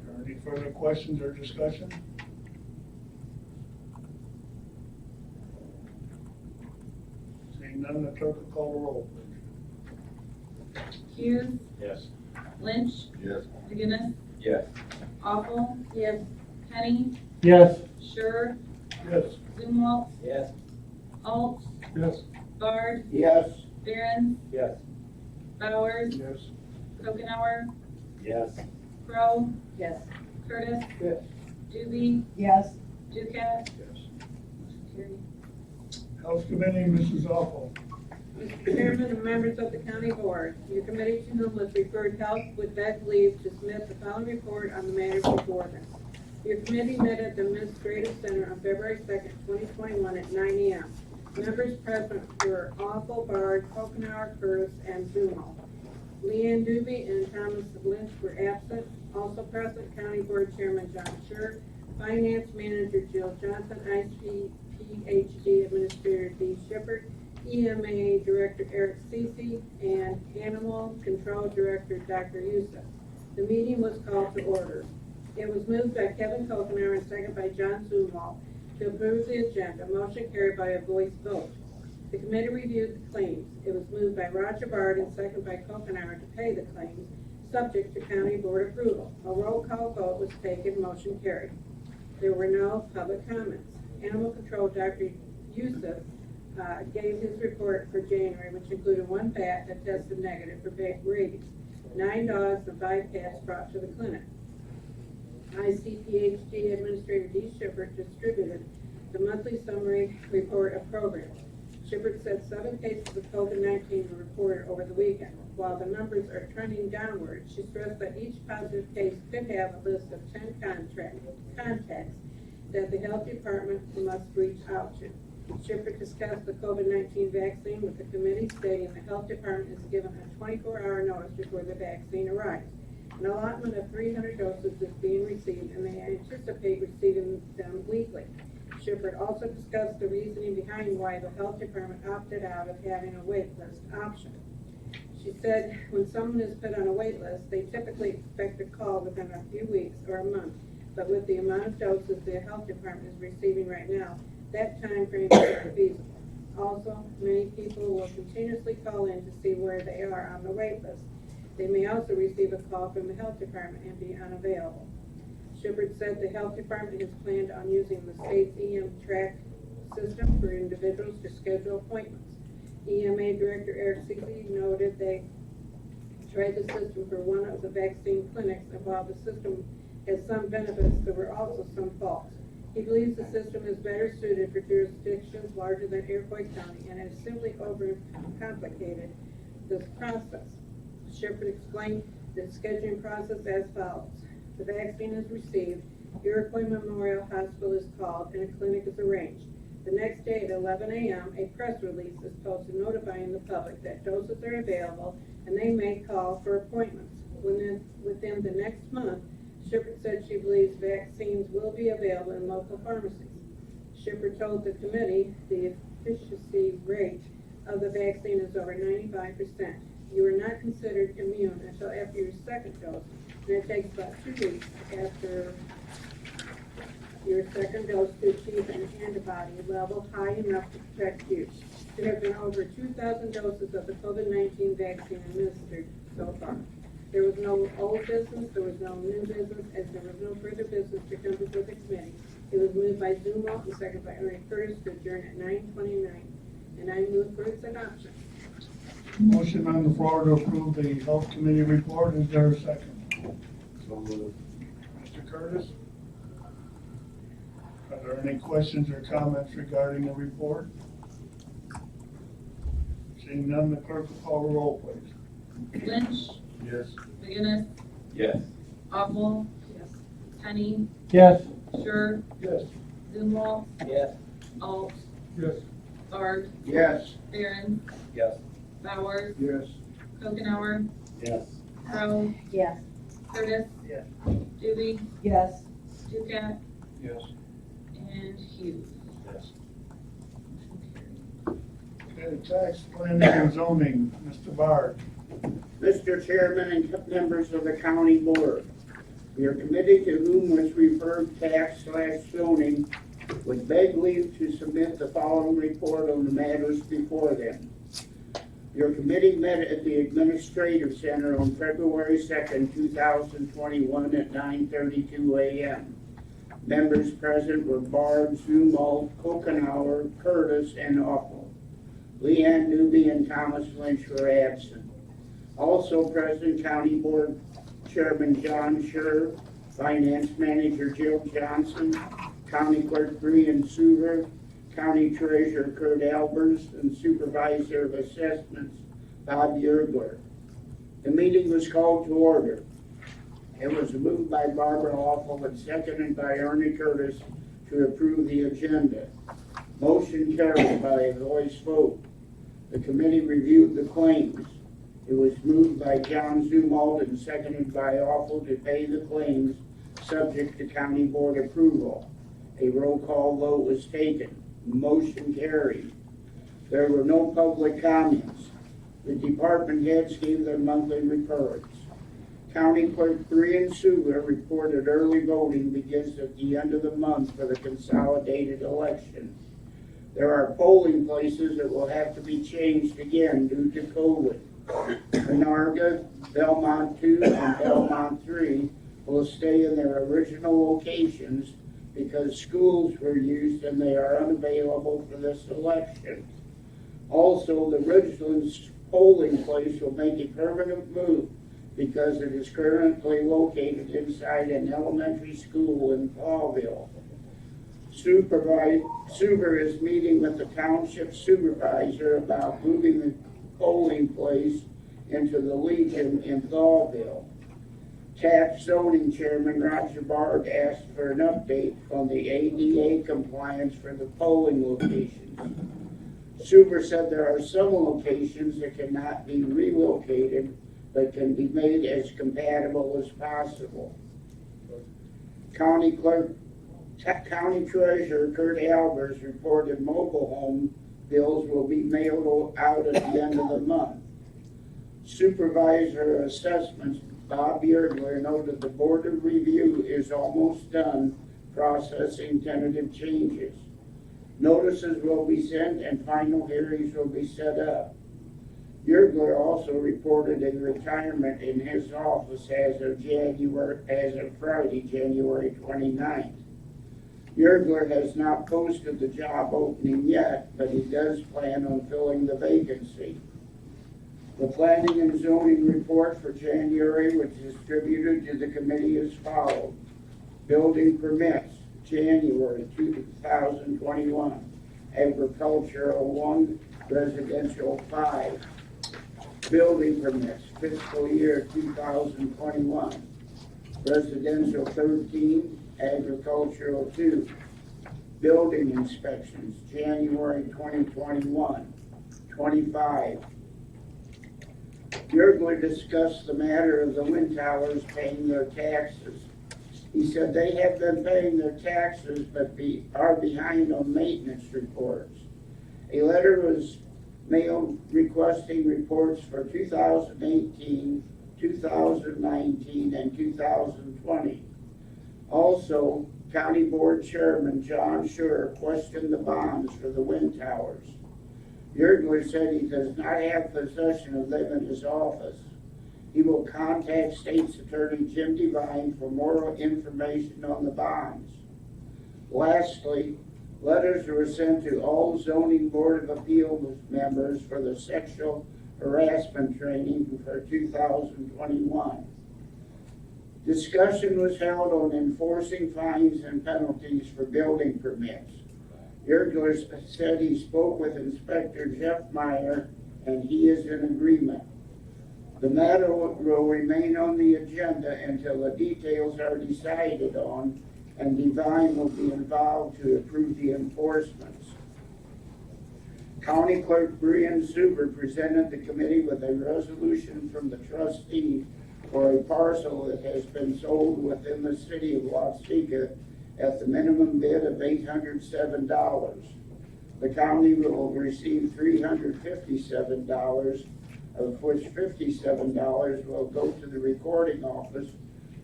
there any further questions or discussion? Seeing none, the clerk will call the roll, please. Hughes, Yes. Lynch, Yes. McGinnis, Yes. Awful, yes, Penny, Yes. Sure, Yes. Zumwalt, Yes. Alt, Yes. Bard, Yes. Barron, Yes. Bowers, Yes. Kokenauer, Yes. Crow, Yes. Curtis, Yes. Doobie, Yes. Ducat. Yes. Carried. House Committee, Mrs. Awful. Mr. Chairman and members of the county board, your committee to whom was referred health would beg leave to submit the following report on the matters before them. Your committee met at the Administrative Center on February 2nd, 2021 at 9 a.m. Members present were Awful, Bard, Kokenauer, Curtis, and Zumo. Leanne Doobie and Thomas Lynch were absent. Also present, County Board Chairman John Scher, Finance Manager Jill Johnson, ICPHD Administrator Dee Shippert, EMA Director Eric Cece, and Animal Control Director Dr. Youssef. The meeting was called to order. It was moved by Kevin Kokenauer and seconded by John Zumwalt to approve the agenda. Motion carried by a voice vote. The committee reviewed the claims. It was moved by Roger Bard and seconded by Kokenauer to pay the claims, subject to county board approval. A roll call vote was taken. Motion carried. There were no public comments. Animal Control Dr. Youssef gave his report for January, which included 1 bat that tested negative for rabies, 9 dogs and 5 cats brought to the clinic. ICPHD Administrator Dee Shippert distributed the monthly summary report of programs. Shippert said 7 cases of COVID-19 were reported over the weekend. While the numbers are trending downward, she stressed that each positive case could have a list of 10 contacts that the health department must reach out to. Shippert discussed the COVID-19 vaccine with the committee, stating the health department is given a 24-hour notice before the vaccine arrives. An allotment of 300 doses is being received, and they anticipate receiving them weekly. Shippert also discussed the reasoning behind why the health department opted out of having a wait list option. She said when someone is put on a wait list, they typically expect a call within a few weeks or a month. But with the amount of doses the health department is receiving right now, that time frame is not feasible. Also, many people will continuously call in to see where they are on the wait list. They may also receive a call from the health department and be unavailable. Shippert said the health department has planned on using the state's EM track system for individuals to schedule appointments. EMA Director Eric Cece noted they tried the system for one of the vaccine clinics, and while the system has some benefits, there were also some faults. He believes the system is better suited for jurisdictions larger than Iroquois County and has simply overcomplicated this process. Shippert explained the scheduling process as follows. The vaccine is received, Iroquois Memorial Hospital is called, and a clinic is arranged. The next day at 11 a.m., a press release is posted notifying the public that doses are available and they may call for appointments. Within the next month, Shippert said she believes vaccines will be available in local pharmacies. Shippert told the committee the efficacy rate of the vaccine is over 95%. You are not considered immune until after your second dose, and it takes about 2 weeks after your second dose to achieve an antibody level high enough to protect you. There have been over 2,000 doses of the COVID-19 vaccine administered so far. There was no old business, there was no new business, as there was no further business to come before the committee. It was moved by Zumwalt and seconded by Ernie Curtis to adjourn at 9:29, and I move for its adoption. Motion on the floor to approve the health committee report. Is there a second? So moved. Mr. Curtis? Are there any questions or comments regarding the report? Seeing none, the clerk will call the roll, please. Lynch, Yes. McGinnis, Yes. Awful, Penny, Yes. Scher, Yes. Zumwalt, Yes. Alt, Yes. Bard, Yes. Barron, Yes. Bowers, Yes. Kokenauer, Yes. Crowe, Yes. Curtis, Yes. Doobie, Yes. Ducat, Yes. and Hughes. Yes. Okay, tax planning and zoning, Mr. Bard. Mr. Chairman and members of the county board, your committee to whom was referred tax/zoning would beg leave to submit the following report on the matters before them. Your committee met at the Administrative Center on February 2nd, 2021 at 9:32 a.m. Members present were Bard, Zumwalt, Kokenauer, Curtis, and Awful. Leanne Doobie and Thomas Lynch were absent. Also present, County Board Chairman John Scher, Finance Manager Jill Johnson, County Clerk Brian Suver, County Treasurer Kurt Albers, and Supervisor of Assessments Bob Yergler. The meeting was called to order. It was moved by Barbara Awful and seconded by Ernie Curtis to approve the agenda. Motion carried by a voice vote. The committee reviewed the claims. It was moved by John Zumwalt and seconded by Awful to pay the claims subject to county board approval. A roll call vote was taken. Motion carried. There were no public comments. The department heads gave their monthly reports. County Clerk Brian Suber reported early voting begins at the end of the month for the consolidated election. There are polling places that will have to be changed again due to COVID. Menarga, Belmont 2, and Belmont 3 will stay in their original locations because schools were used and they are unavailable for this election. Also, the Ridgelands polling place will make a permanent move because it is currently located inside an elementary school in Paulville. Suber is meeting with the township supervisor about moving the polling place into the Legion in Thawville. Tax zoning chairman Roger Bard asked for an update on the ADA compliance for the polling locations. Suber said there are some locations that cannot be relocated but can be made as compatible as possible. County Treasurer Kurt Albers reported mobile home bills will be mailed out at the end of the month. Supervisor Assessments Bob Yergler noted the Board of Review is almost done processing tentative changes. Notices will be sent and final hearings will be set up. Yergler also reported a retirement in his office as of Friday, January 29th. Yergler has not posted the job opening yet, but he does plan on filling the vacancy. The Planning and Zoning report for January was distributed to the committee as follows. Building permits, January 2021. Agricultural 1, residential 5. Building permits, fiscal year 2021. Residential 13, agricultural 2. Building inspections, January 2021, 25. Yergler discussed the matter of the wind towers paying their taxes. He said they have been paying their taxes but are behind on maintenance reports. A letter was mailed requesting reports for 2018, 2019, and 2020. Also, County Board Chairman John Schur questioned the bonds for the wind towers. Yergler said he does not have possession of them in his office. He will contact State's Attorney Jim Devine for more information on the bonds. Lastly, letters were sent to all Zoning Board of Appeals members for the sexual harassment training for 2021. Discussion was held on enforcing fines and penalties for building permits. Yergler said he spoke with Inspector Jeff Meyer and he is in agreement. The matter will remain on the agenda until the details are decided on and Devine will be involved to approve the enforcements. County Clerk Brian Suber presented the committee with a resolution from the trustee for a parcel that has been sold within the city of Watseka at the minimum bid of $807. The county will receive $357, of which $57 will go to the recording office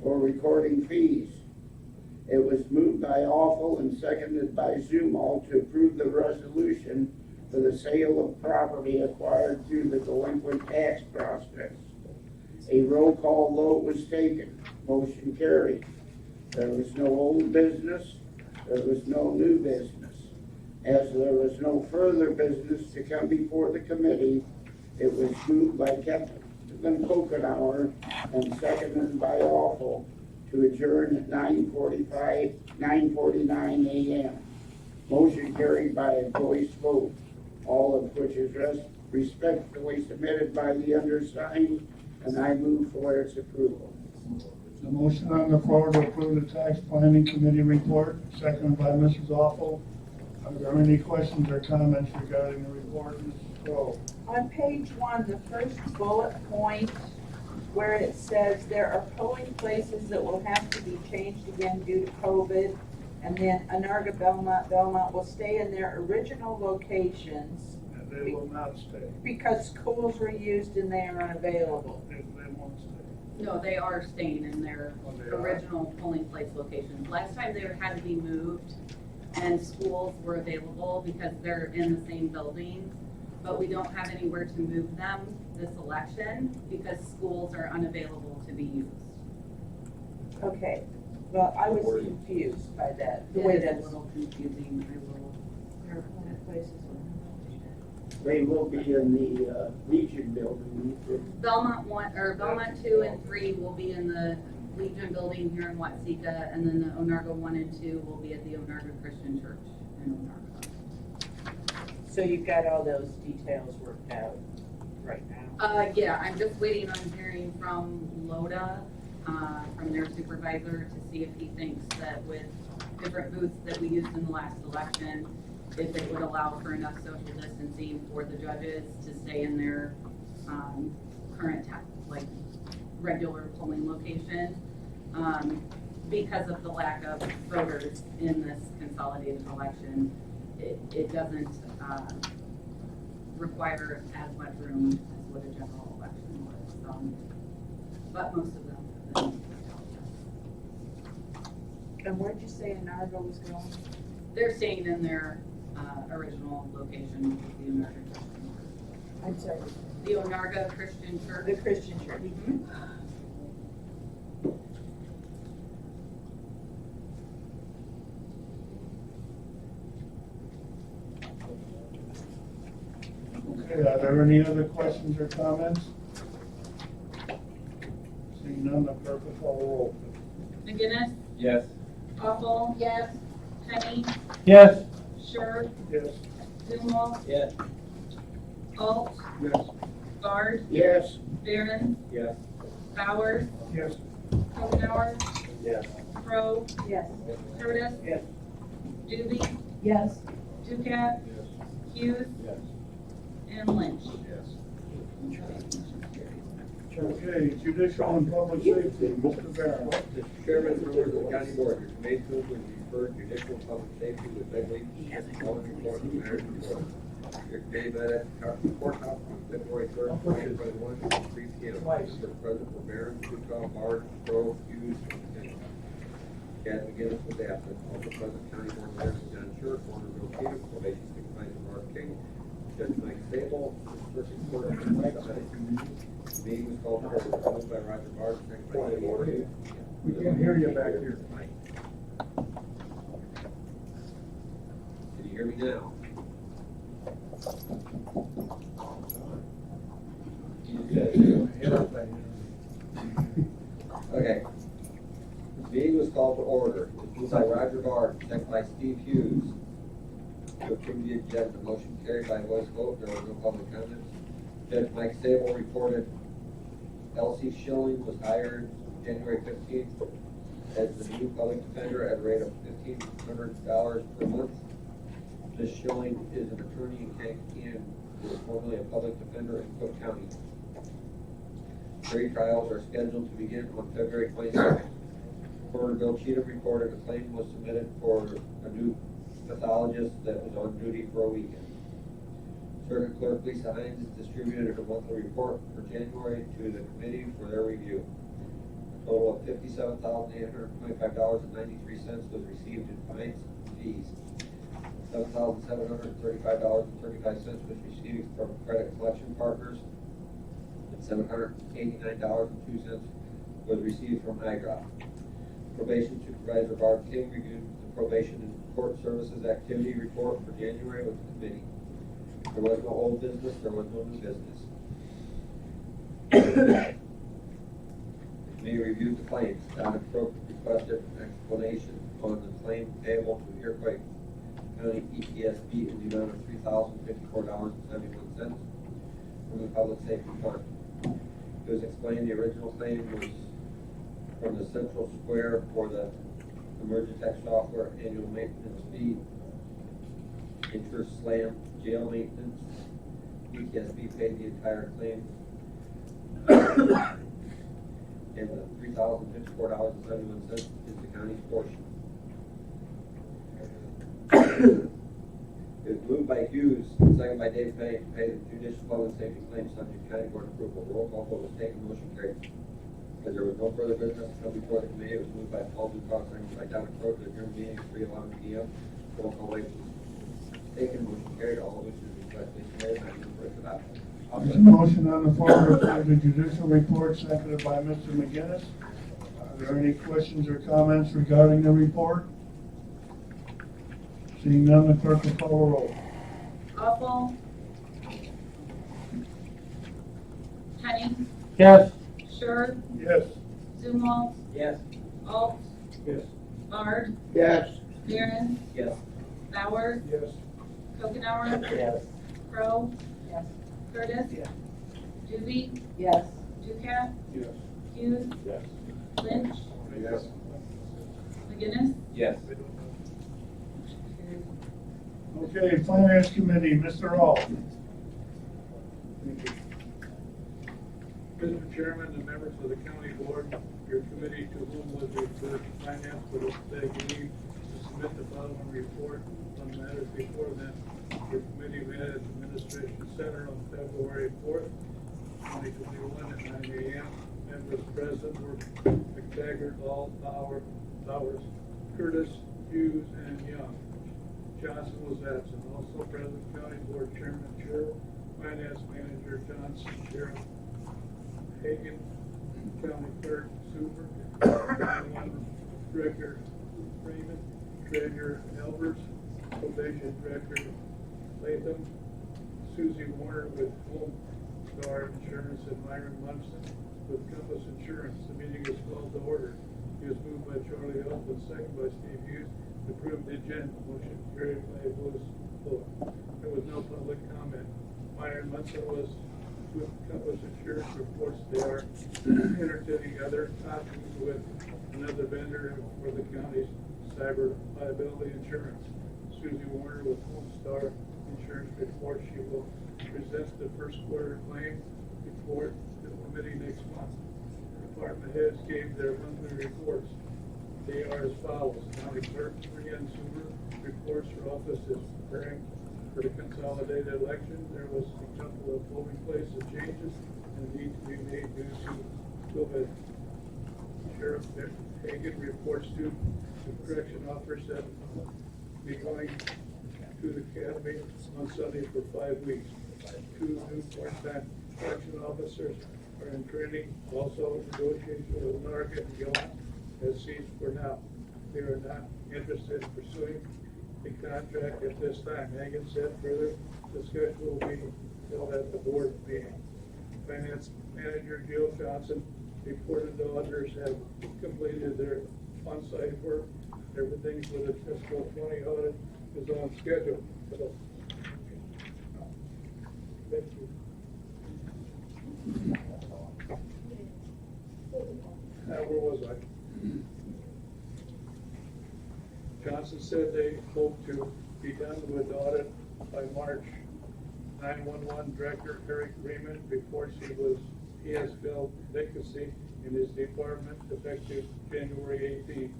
for recording fees. It was moved by Awful and seconded by Zumwalt to approve the resolution for the sale of property acquired through the delinquent tax process. A roll call vote was taken. Motion carried. There was no old business. There was no new business. As there was no further business to come before the committee, it was moved by Kevin Kokenauer and seconded by Awful to adjourn at 9:49 a.m. Motion carried by a voice vote, all of which is respectfully submitted by the undersigned, and I move for its approval. The motion on the floor to approve the tax planning committee report, seconded by Mrs. Awful. Are there any questions or comments regarding the report, Mrs. Crowe? On page 1, the first bullet point, where it says there are polling places that will have to be changed again due to COVID, and then Onarga, Belmont will stay in their original locations And they will not stay. because schools were used and they are unavailable. They won't stay. No, they are staying in their Oh, they are? original polling place locations. Last time they had to be moved and schools were available because they're in the same building, but we don't have anywhere to move them this election because schools are unavailable to be used. Okay, well, I was confused by that, the way It is a that's. little confusing, I will. There are polling places. They will be in the Legion building. Belmont 1, or Belmont 2 and 3 will be in the Legion building here in Watsika, and then the Onarga 1 and 2 will be at the Onarga Christian Church in Onarga. So you've got all those details worked out right now? Yeah, I'm just waiting on hearing from Loda, from their supervisor, to see if he thinks that with different booths that we used in the last election, if it would allow for enough social distancing for the judges to stay in their current, regular polling location. Because of the lack of voters in this consolidated election, it doesn't require as much room as what a general election was. But most of them have been. And where'd you say Onarga was going? They're staying in their original location, which is the Onarga Christian Church. I'm sorry. The Onarga Christian Church. The Christian Church. Okay, are there any other questions or comments? Seeing none, the clerk will call the roll, please. McGinnis, Yes. Awful, Yes. Penny, Yes. Sure, Yes. Zumwalt, Yes. Alt, Yes. Guard, Yes. Barron, Yes. Bowers, Yes. Hohenhour, Yes. Crowe, Yes. Curtis, Yes. Doobie, Yes. Ducat, Hughes, Yes. and Lynch. Okay, judicial and public safety, Mr. Barron. Mr. Chairman, members of the county board, your committee to whom we refer judicial and public safety with Begley, following report of the mayor's report. Your committee met at the courthouse on February 3rd, 2021, at 3 p.m. Members present were Barron, Ducal, Bard, Crowe, Hughes, and Chad McGinnis was absent. Also present, county board members John Short, Warner Bill Cheatham, probation supervisor Mark King, Judge Mike Sable, circuit court supervisor. Meeting was called to order, moved by Roger Bard, second by Dave Morgan. We can't hear you back here. Can you hear me now? Okay. Meeting was called to order. Moved by Roger Bard, second by Steve Hughes. To approve the agenda, motion carried by voice vote, there were no public comments. Judge Mike Sable reported Elsie Schilling was hired January 15th as the new public defender at a rate of $1,500 per month. Ms. Schilling is an attorney in Kankakee and was formerly a public defender in Cook County. Jury trials are scheduled to begin on February 22nd. Warner Bill Cheatham reported a claim was submitted for a new pathologist that was on duty for a weekend. Circuit Clerk Lisa Hines distributed her monthly report for January to the committee for their review. A total of $57,825.93 was received in fines and fees. $7,735.35 was received from credit collection partners, and $789.02 was received from IDROP. Probation Supervisor Barb King reviewed the probation and court services activity report for January with the committee. There was no old business, there was no new business. The committee reviewed the claims. Donna Crook requested an explanation on the claim payable to Iroquois County ETSB in the amount of $3,054.71 from the Public Safety Fund. It was explained the original claim was from the Central Square for the Emergitech software annual maintenance fee Interest slam, jail maintenance, PTSD paid the entire claim. And the $3,054.71 is the county's portion. It was moved by Hughes, second by Dave Penny, to pay the judicial public safety claim subject to county board approval. Roll call vote was taken, motion carried. Because there was no further business to come before the committee, it was moved by Paul Dupas, second by Donna Crowe, to adjourn the meeting at 3:11 p.m. Roll call vote was taken, motion carried. All wishes requested carried. I move for its adoption. There's a motion on the floor to approve the judicial report, seconded by Mr. McGinnis. Are there any questions or comments regarding the report? Seeing none, the clerk will call the roll. Awful. Penny, Yes. Sure, Yes. Zumwalt, Yes. Alt, Yes. Bard, Yes. Aaron, Yes. Bauer, Yes. Kokenauer, Yes. Crowe, Yes. Curtis, Yes. Doobie, Yes. Ducat, Yes. Hughes, Yes. Lynch, Yes. McGinnis. Yes. Okay, Finance Committee, Mr. Hall. Mr. Chairman and members of the county board, your committee to whom was referred to finance for this day leave to submit the following report on matters before them. Your committee met at the Administration Center on February 4th, 2021 at 9 a.m. Members present were McTaggart, All, Powers, Curtis, Hughes, and Young. Johnson was absent. Also present, County Board Chairman, Chair, Finance Manager Johnson, Sheriff Hagan, County Clerk Super, County Director Freeman, Treasurer Alberts, Probation Director Latham, Susie Warner with Home Star Insurance, and Myron Munson with Compass Insurance. The meeting is called to order. It was moved by Charlie Elf and second by Steve Hughes to approve the agenda. Motion carried by a vote. There was no public comment. Myron Munson was with Compass Insurance reports they are entertaining other options with another vendor for the county's cyber liability insurance. Susie Warner with Home Star Insurance reports she will present the first quarter claim report to the committee next month. The department heads gave their monthly reports. They are as follows. County Clerk Brian Suber reports her office is preparing for the consolidated election. There was a couple of polling places changes and need to be made due to COVID. Sheriff Hagan reports to the correction officers that be going to the academy on Sunday for 5 weeks. 2 new part-time correction officers are in training. Also, negotiations with Narga and Gillen has ceased for now. They are not interested in pursuing the contract at this time. Hagan said further discussion will be held at the board meeting. Finance Manager Jill Johnson reported the auditors have completed their on-site work. Everything for the fiscal 20 audit is on schedule. So, thank you. Now, where was I? Johnson said they hope to be done with the audit by March. 911 Director Eric Freeman reports he has filled vacancy in his department effective January 18th.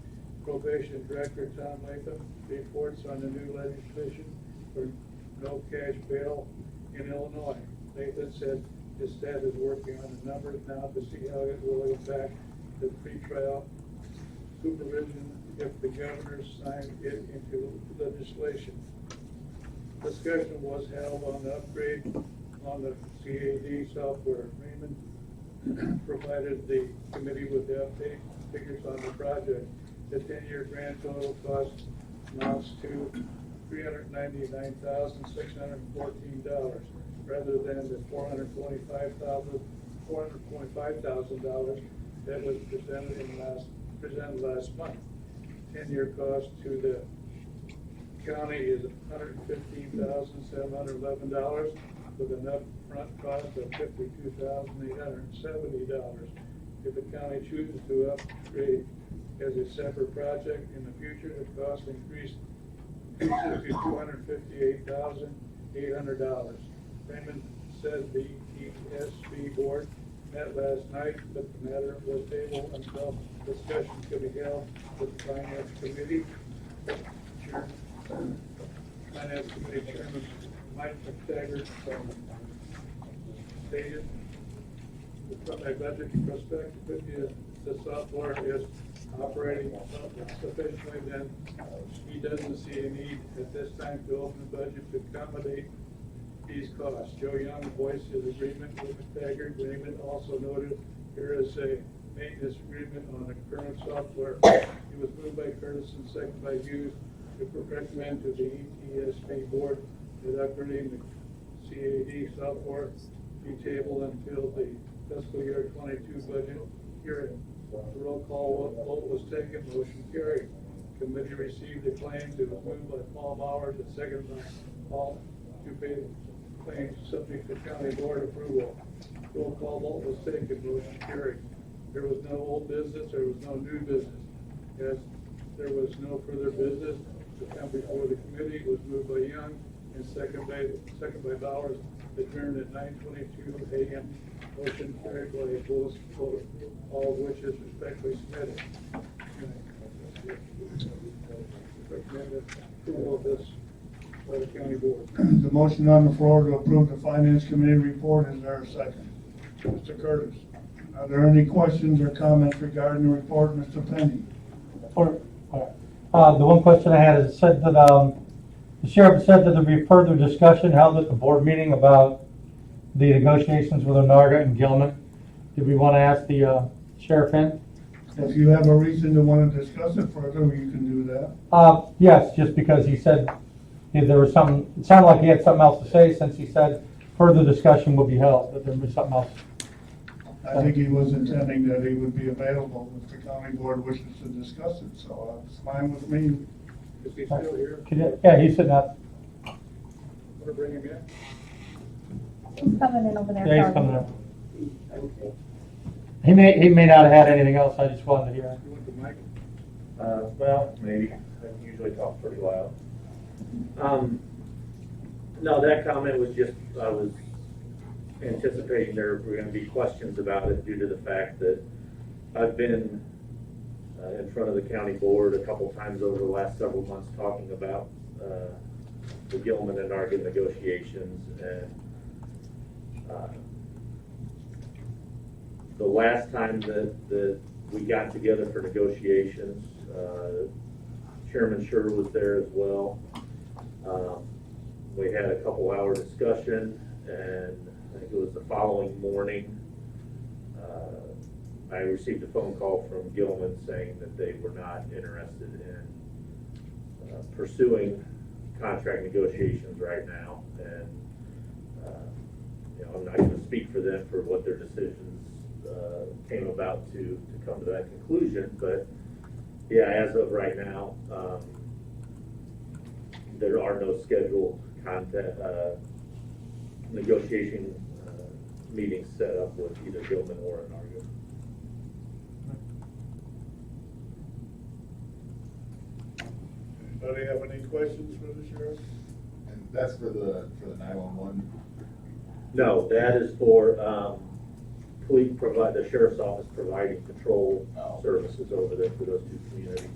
Probation Director Tom Latham reports on the new legislation for no cash bail in Illinois. Latham said his staff is working on the numbers now to see how it will impact the pretrial supervision if the governor signed it into legislation. Discussion was held on the upgrade on the CAD software. Raymond provided the committee with the update figures on the project. The 10-year grand total cost amounts to $399,614 rather than the $425,000 that was presented last month. 10-year cost to the county is $115,711 with an upfront cost of $52,870. If the county chooses to upgrade as a separate project in the future, the cost increases to $258,000 $1,800. Raymond said the ESB board met last night, but the matter was tabled until discussion could be held with the finance committee. Finance committee chairman Mike McTaggart stated, from a budget perspective, the software is operating sufficiently, then he doesn't see a need at this time to open the budget to accommodate these costs. Joe Young voiced his agreement with McTaggart. Raymond also noted there is a maintenance agreement on the current software. It was moved by Curtis and seconded by Hughes to recommend to the ESP board that upgrading the CAD software be tabled until the fiscal year 22 budget hearing. The roll call vote was taken, motion carried. Committee received a claim. It was moved by Paul Bowers and seconded by Paul to pay the claims subject to county board approval. Roll call vote was taken, motion carried. There was no old business, there was no new business. As there was no further business to come before the committee, it was moved by Young and second by Bowers, adjourned at 9:22 a.m. Motion carried by a voice vote, all of which is respectfully submitted. Recommend approval of this by the county board. The motion on the floor to approve the finance committee report, is there a second? Mr. Curtis, are there any questions or comments regarding the report, Mr. Penny? The one question I had is, said that the sheriff said that there'd be further discussion held at the board meeting about the negotiations with Onarga and Gilman. Did we want to ask the sheriff in? If you have a reason to want to discuss it further, you can do that. Yes, just because he said there was something, it sounded like he had something else to say, since he said further discussion will be held, that there would be something else. I think he was intending that he would be available if the county board wishes to discuss it, so it's fine with me. Is he still here? Yeah, he's sitting up. Want to bring him in? He's coming in over there. Yeah, he's coming up. He may not have had anything else, I just wanted to hear. You want the mic? Well, maybe. I usually talk pretty loud. No, that comment was just, I was anticipating there were going to be questions about it due to the fact that I've been in front of the county board a couple times over the last several months talking about the Gilman and Onarga negotiations, and the last time that we got together for negotiations, Chairman Scher was there as well. We had a couple hour discussion, and I think it was the following morning, I received a phone call from Gilman saying that they were not interested in pursuing contract negotiations right now. And I'm not going to speak for them for what their decisions came about to come to that conclusion. But yeah, as of right now, there are no scheduled negotiation meetings set up with either Gilman or Onarga. Anybody have any questions for the sheriff? And that's for the 911? No, that is for the sheriff's office providing patrol services over there for those two communities.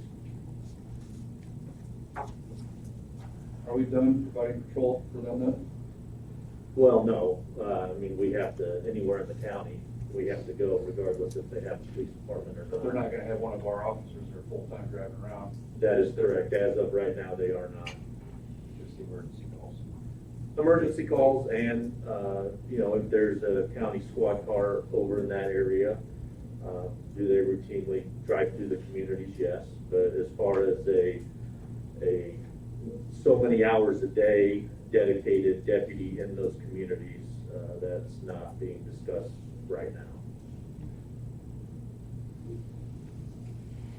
Are we done providing patrol for them then? Well, no. I mean, we have to, anywhere in the county, we have to go regardless if they have a police department or not. But they're not going to have one of our officers there full-time driving around. That is correct. As of right now, they are not. Just emergency calls. Emergency calls, and if there's a county squad car over in that area, do they routinely drive through the communities? Yes. But as far as a so many hours a day dedicated deputy in those communities, that's not being discussed right now.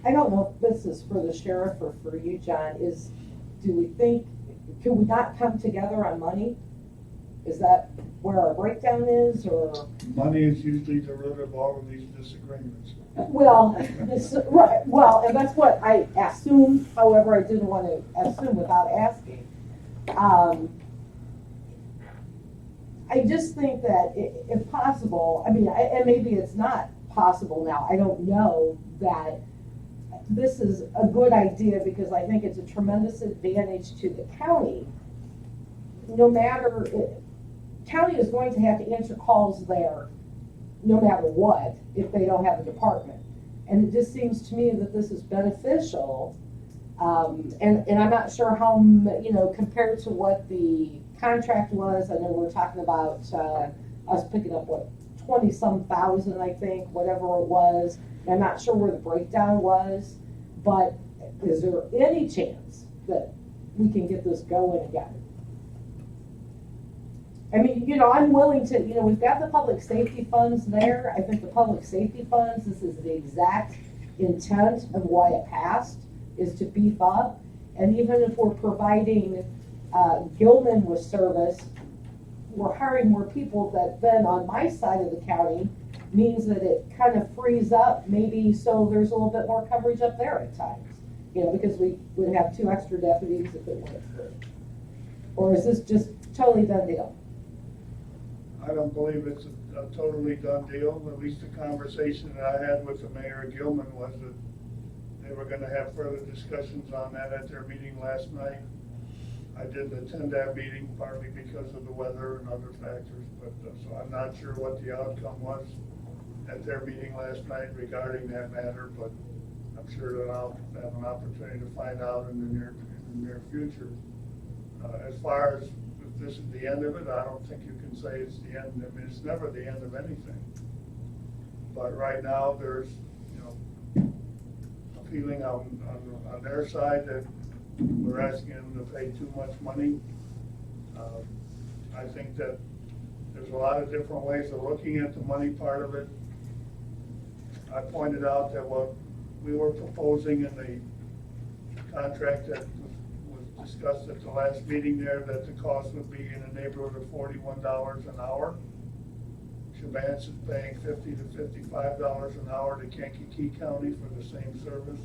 I don't know if this is for the sheriff or for you, John, do we think, can we not come together on money? Is that where our breakdown is, or? Money is usually the root of all of these disagreements. Well, right, well, and that's what I assumed, however, I didn't want to assume without asking. I just think that if possible, I mean, and maybe it's not possible now, I don't know, that this is a good idea because I think it's a tremendous advantage to the county. No matter, county is going to have to answer calls there no matter what if they don't have a department. And it just seems to me that this is beneficial. And I'm not sure how, compared to what the contract was. I know we're talking about us picking up, 20-some thousand, I think, whatever it was. And I'm not sure where the breakdown was. But is there any chance that we can get this going again? I mean, I'm willing to, we've got the public safety funds there. I think the public safety funds, this is the exact intent of why it passed, is to beef up. And even if we're providing Gilman with service, we're hiring more people that then on my side of the county means that it kind of frees up maybe so there's a little bit more coverage up there at times. Because we would have 2 extra deputies if it went through. Or is this just totally done deal? I don't believe it's a totally done deal. At least the conversation that I had with the mayor of Gilman was that they were gonna have further discussions on that at their meeting last night. I didn't attend that meeting partly because of the weather and other factors, but so I'm not sure what the outcome was at their meeting last night regarding that matter, but I'm sure that I'll have an opportunity to find out in the near future. As far as if this is the end of it, I don't think you can say it's the end. I mean, it's never the end of anything. But right now, there's, a feeling on their side that we're asking them to pay too much money. I think that there's a lot of different ways of looking at the money part of it. I pointed out that what we were proposing in the contract that was discussed at the last meeting there, that the cost would be in the neighborhood of $41 an hour. Shabance is paying $50 to $55 an hour to Kankakee County for the same service.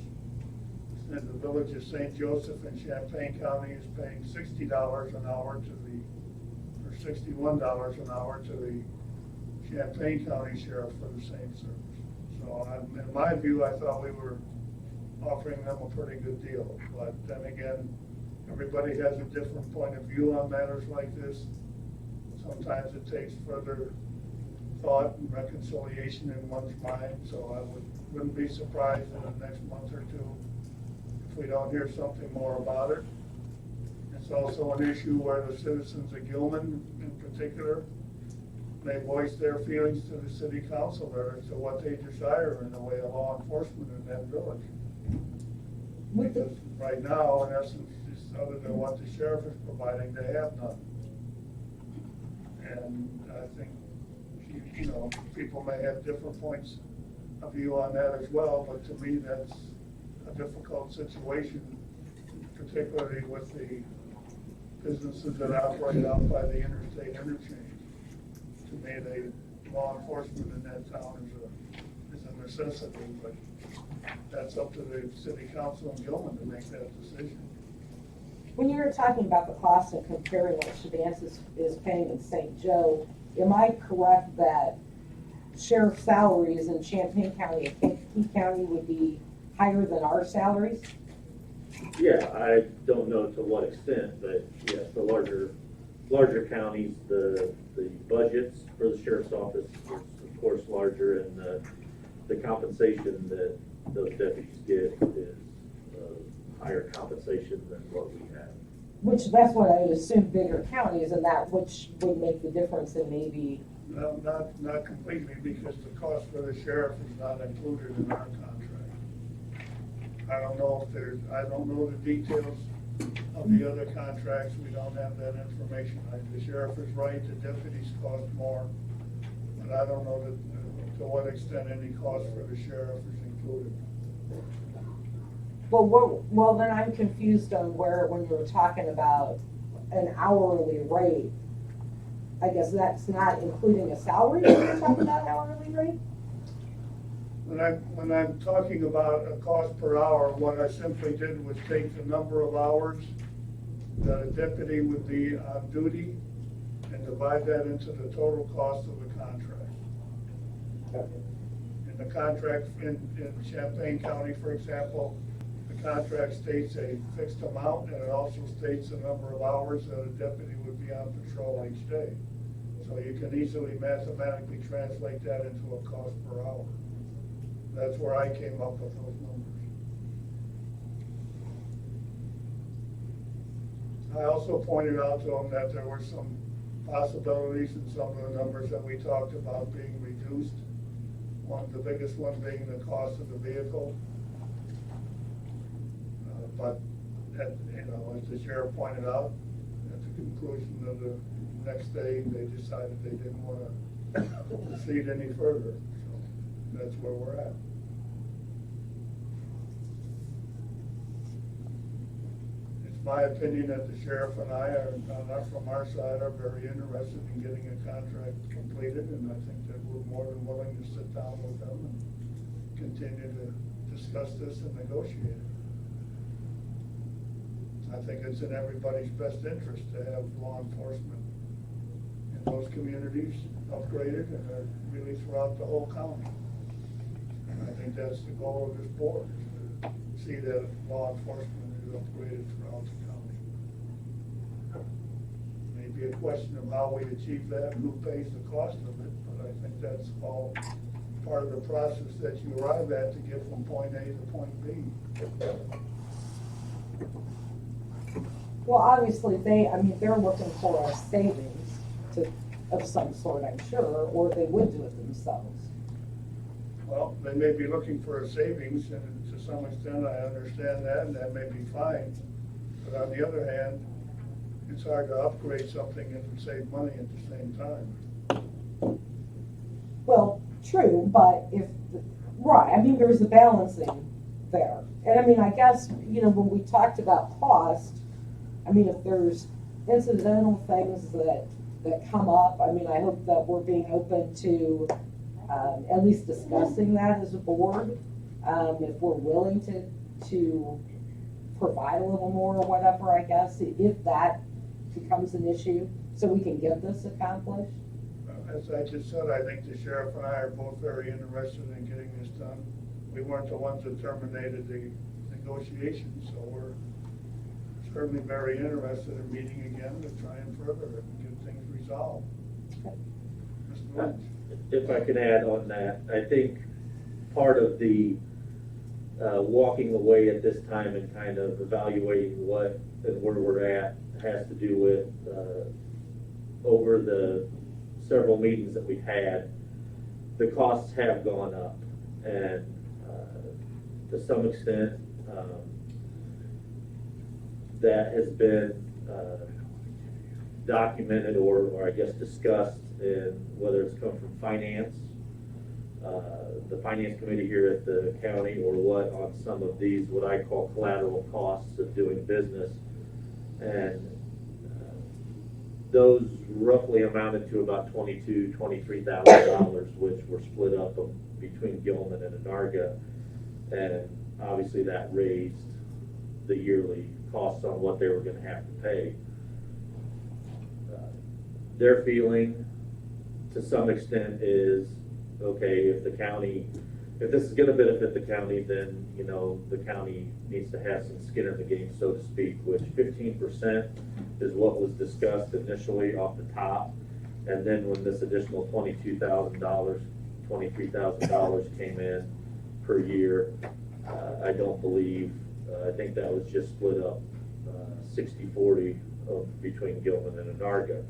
And the village of St. Joseph in Champaign County is paying $60 an hour or $61 an hour to the Champaign County Sheriff for the same service. So in my view, I thought we were offering them a pretty good deal. But then again, everybody has a different point of view on matters like this. Sometimes it takes further thought and reconciliation in one's mind. So I wouldn't be surprised in the next month or two if we don't hear something more about it. It's also an issue where the citizens of Gilman in particular may voice their feelings to the city council as to what they desire in the way of law enforcement in that village. Because right now, in essence, other than what the sheriff is providing, they have none. And I think, people may have different points of view on that as well, but to me, that's a difficult situation, particularly with the businesses that operate out by the interstate interchange. To me, law enforcement in that town is a necessity, but that's up to the city council in Gilman to make that decision. When you were talking about the cost and comparing what Shabance is paying in St. Joe, am I correct that sheriff salaries in Champaign County and Kankakee County would be higher than our salaries? Yeah, I don't know to what extent, but yes, the larger counties, the budgets for the sheriff's office is of course larger, and the compensation that those deputies get is higher compensation than what we have. Which, that's what I would assume, bigger counties, and that which would make the difference in maybe. No, not completely, because the cost for the sheriff is not included in our contract. I don't know the details of the other contracts. We don't have that information. The sheriff is right, the deputies cost more, but I don't know to what extent any cost for the sheriff is included. Well, then I'm confused on when you were talking about an hourly rate. I guess that's not including a salary when you're talking about an hourly rate? When I'm talking about a cost per hour, what I simply did was take the number of hours that a deputy would be on duty and divide that into the total cost of the contract. In the contract in Champaign County, for example, the contract states a fixed amount, and it also states the number of hours that a deputy would be on patrol each day. So you can easily mathematically translate that into a cost per hour. That's where I came up with those numbers. I also pointed out to them that there were some possibilities in some of the numbers that we talked about being reduced. The biggest one being the cost of the vehicle. But as the sheriff pointed out, at the conclusion of the next day, they decided they didn't want to proceed any further. So that's where we're at. It's my opinion that the sheriff and I are, from our side, are very interested in getting a contract completed, and I think that we're more than willing to sit down with them and continue to discuss this and negotiate it. I think it's in everybody's best interest to have law enforcement in those communities upgraded and really throughout the whole county. And I think that's the goal of this board, is to see that law enforcement is upgraded throughout the county. Maybe a question of how we achieve that and who pays the cost of it, but I think that's all part of the process that you arrive at to get from point A to point B. Well, obviously, they're looking for a savings of some sort, I'm sure, or they would do it themselves. Well, they may be looking for a savings, and to some extent, I understand that, and that may be fine. But on the other hand, it's hard to upgrade something and save money at the same time. Well, true, but there's a balancing there. And I guess, when we talked about cost, if there's incidental things that come up, I hope that we're being open to at least discussing that as a board. If we're willing to provide a little more or whatever, I guess, if that becomes an issue, so we can get this accomplished. As I just said, I think the sheriff and I are both very interested in getting this done. We weren't the ones that terminated the negotiations, so we're certainly very interested in meeting again to try and further it and get things resolved. Mr. Lynch. If I could add on that, I think part of the walking away at this time and kind of evaluating what and where we're at has to do with over the several meetings that we've had, the costs have gone up, and to some extent that has been documented or I guess discussed in whether it's come from finance, the finance committee here at the county, or what on some of these what I call collateral costs of doing business, and those roughly amounted to about $23,000, which were split up between Gilman and Anarga, and obviously that raised the yearly costs on what they were going to have to pay. Their feeling, to some extent, is okay, if this is going to benefit the county, then the county needs to have some skin in the game, so to speak. Which 15% is what was discussed initially off the top, and then when this additional $23,000 came in per year, I don't believe. I think that was just split up 60-40 between Gilman and Anarga.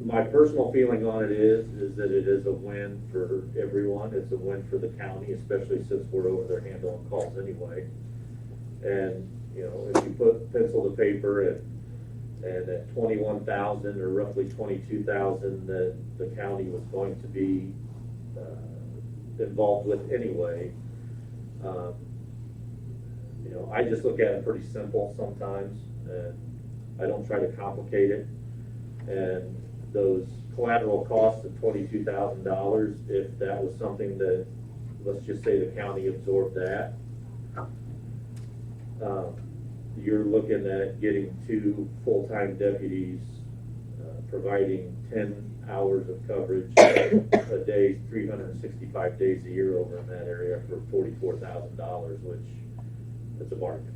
My personal feeling on it is that it is a win for everyone. It's a win for the county, especially since we're over there handling calls anyway. And if you put pencil to paper and at 21,000 or roughly 22,000 that the county was going to be involved with anyway, I just look at it pretty simple sometimes, and I don't try to complicate it. And those collateral costs of $22,000, if that was something that, let's just say the county absorbed that, you're looking at getting 2 full-time deputies, providing 10 hours of coverage a day, 365 days a year over in that area for $44,000, which that's a bargain.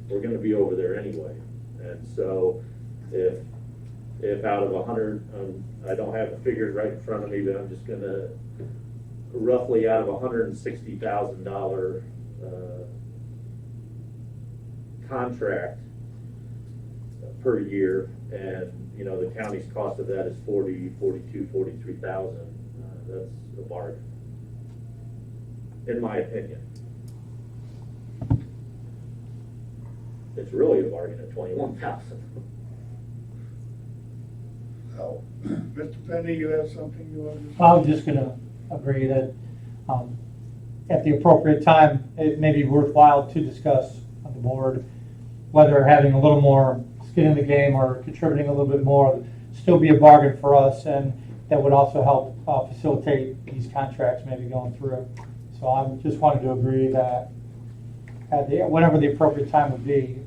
We're gonna be over there anyway. And so if out of 100, I don't have the figures right in front of me, but I'm just gonna, roughly out of $160,000 contract per year, and you know the county's cost of that is $43,000. That's a bargain, in my opinion. It's really a bargain at $21,000. Oh, Mr. Penny, you have something you want to say? I was just going to agree that at the appropriate time, it may be worthwhile to discuss on the board whether having a little more skin in the game or contributing a little bit more still be a bargain for us, and that would also help facilitate these contracts maybe going through. So I just wanted to agree that at whenever the appropriate time would be,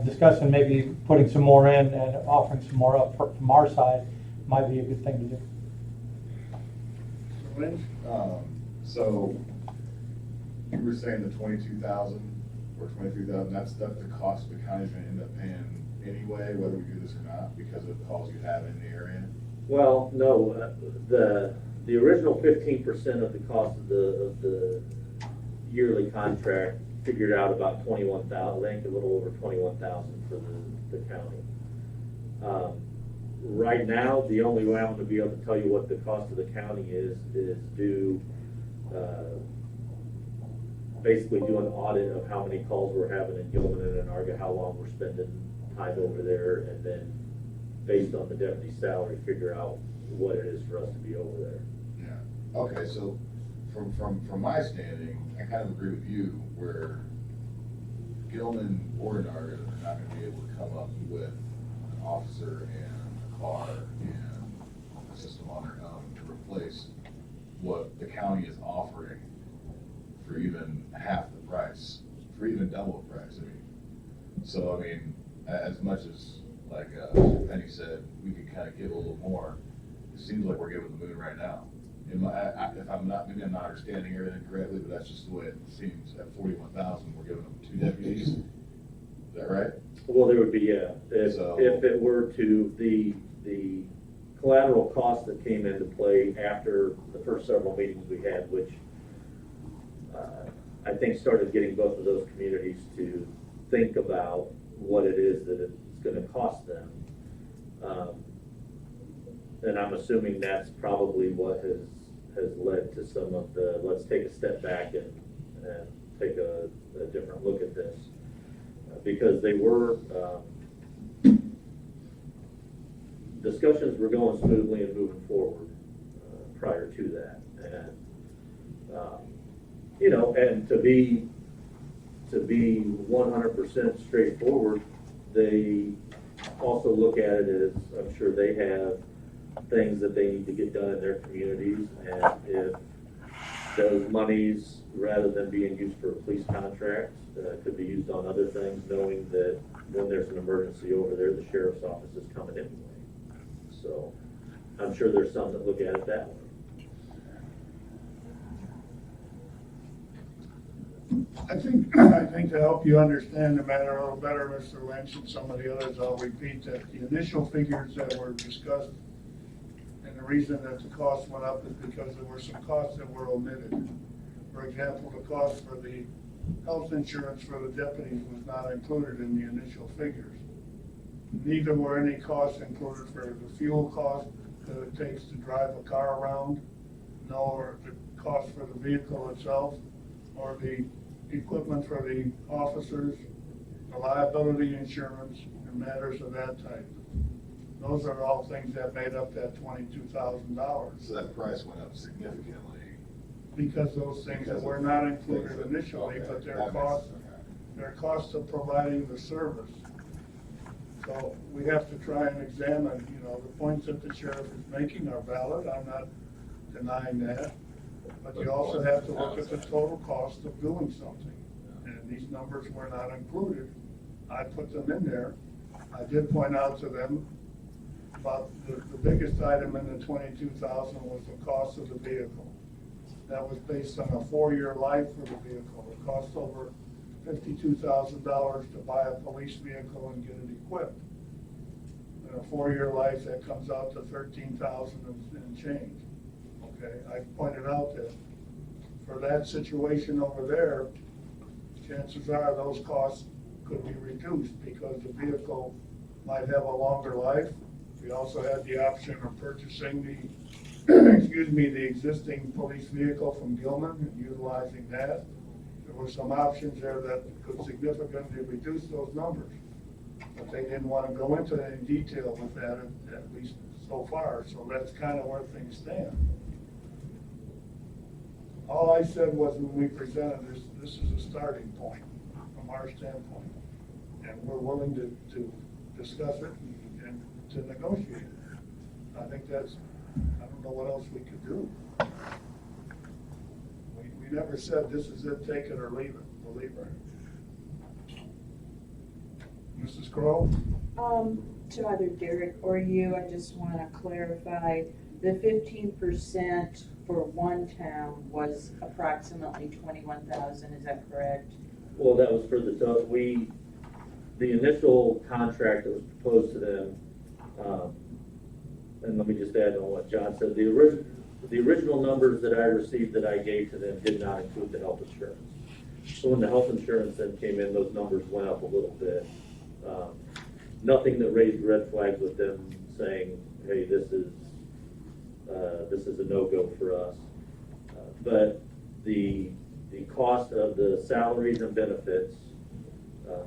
discussing maybe putting some more in and offering some more up from our side might be a good thing to do. So you were saying the 22,000 or 23,000. That's the cost the county's going to end up paying anyway, whether we do this or not, because of the calls you have in the area. Well, no, the original 15% of the cost of the yearly contract figured out about $21,000. I think a little over $21,000 for the county. Right now, the only way I'm going to be able to tell you what the cost of the county is do basically do an audit of how many calls we're having in Gilman and Anarga, how long we're spending time over there, and then based on the deputy salary, figure out what it is for us to be over there. Yeah. Okay, so from my standing, I kind of agree with you where Gilman or Anarga are not going to be able to come up with an officer and a car and a system on their own to replace what the county is offering for even half the price, for even double the price. I mean, so I mean, as much as like Mr. Penny said, we could kind of give a little more. It seems like we're giving the moon right now. If I'm not, maybe I'm not understanding everything correctly, but that's just the way it seems. At 41,000, we're giving them 2 deputies. Is that right? Well, there would be, yeah. If it were to the collateral cost that came into play after the first several meetings we had, which I think started getting both of those communities to think about what it is that it's going to cost them. And I'm assuming that's probably what has led to some of the, let's take a step back and take a different look at this. Because they were, discussions were going smoothly and moving forward prior to that. And, you know, and to be 100% straightforward, they also look at it as, I'm sure they have things that they need to get done in their communities, and if those monies, rather than being used for a police contract, could be used on other things, knowing that when there's an emergency over there, the sheriff's office is coming anyway. So I'm sure there's some that look at it that way. I think to help you understand the matter a little better, Mr. Lynch, and some of the others, I'll repeat that the initial figures that were discussed, and the reason that the cost went up is because there were some costs that were omitted. For example, the cost for the health insurance for the deputies was not included in the initial figures. Neither were any costs included for the fuel cost that it takes to drive a car around, nor the cost for the vehicle itself, or the equipment for the officers, the liability insurance, and matters of that type. Those are all things that made up that $22,000. So that price went up significantly. Because those things that were not included initially, but their cost of providing the service. So we have to try and examine, you know, the points that the sheriff is making are valid. I'm not denying that. But you also have to look at the total cost of doing something. And these numbers were not included. I put them in there. I did point out to them about the biggest item in the 22,000 was the cost of the vehicle. That was based on a 4-year life for the vehicle. It cost over $52,000 to buy a police vehicle and get it equipped. In a 4-year life, that comes out to $13,000 and change. Okay, I pointed out that for that situation over there, chances are those costs could be reduced because the vehicle might have a longer life. We also had the option of purchasing the, excuse me, the existing police vehicle from Gilman and utilizing that. There were some options there that could significantly reduce those numbers, but they didn't want to go into any detail with that, at least so far. So that's kind of where things stand. All I said was when we presented this is a starting point from our standpoint, and we're willing to discuss it and to negotiate it. I think that's, I don't know what else we could do. We never said this is it, take it or leave it. We'll leave it. Mrs. Crowe? To either Derek or you, I just want to clarify, the 15% for one town was approximately 21,000, is that correct? Well, that was for the initial contract that was proposed to them, and let me just add on what John said, the original numbers that I received that I gave to them did not include the health insurance. So when the health insurance then came in, those numbers went up a little bit. Nothing that raised red flags with them saying, hey, this is a no-go for us. But the cost of the salaries and benefits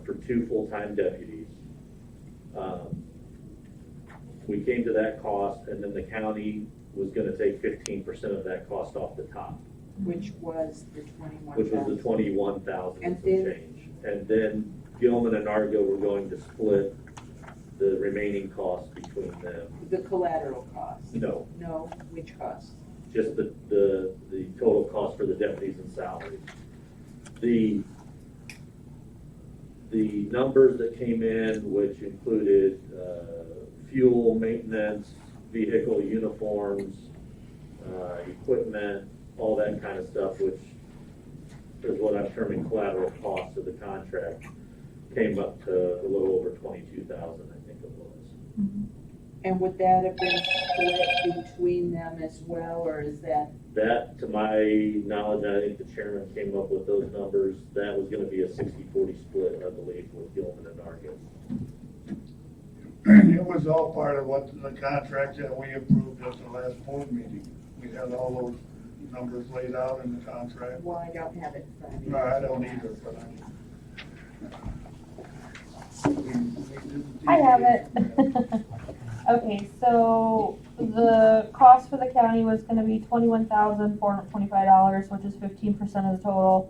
for 2 full-time deputies, we came to that cost, and then the county was going to take 15% of that cost off the top. Which was the 21,000. Which was the 21,000 and And some then- change. And then Gilman and Argo were going to split the remaining costs between them. The collateral cost? No, No, which cost? just the total cost for the deputies and salaries. The numbers that came in, which included fuel, maintenance, vehicle uniforms, equipment, all that kind of stuff, which is what I'm terming collateral costs of the contract, came up to a little over 22,000, I think it was. And would that have been split between them as well, or is that? That, to my knowledge, I think the chairman came up with those numbers. That was going to be a 60-40 split, I believe, with Gilman and Argo. It was all part of what the contract that we approved at the last board meeting. We had all those numbers laid out in the contract. Well, I don't have it in front of me. No, I don't either, but I have it. Okay, so the cost for the county was gonna be $21,425, which is 15% of the total.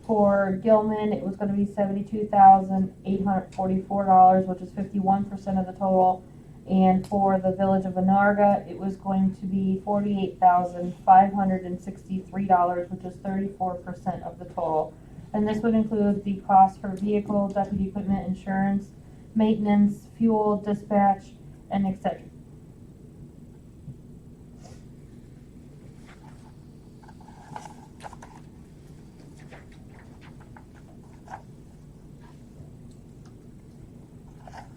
For Gilman, it was gonna be $72,844, which is 51% of the total. And for the village of Venarga, it was going to be $48,563, which is 34% of the total. And this would include the cost for vehicle, deputy equipment, insurance, maintenance, fuel, dispatch, and etc.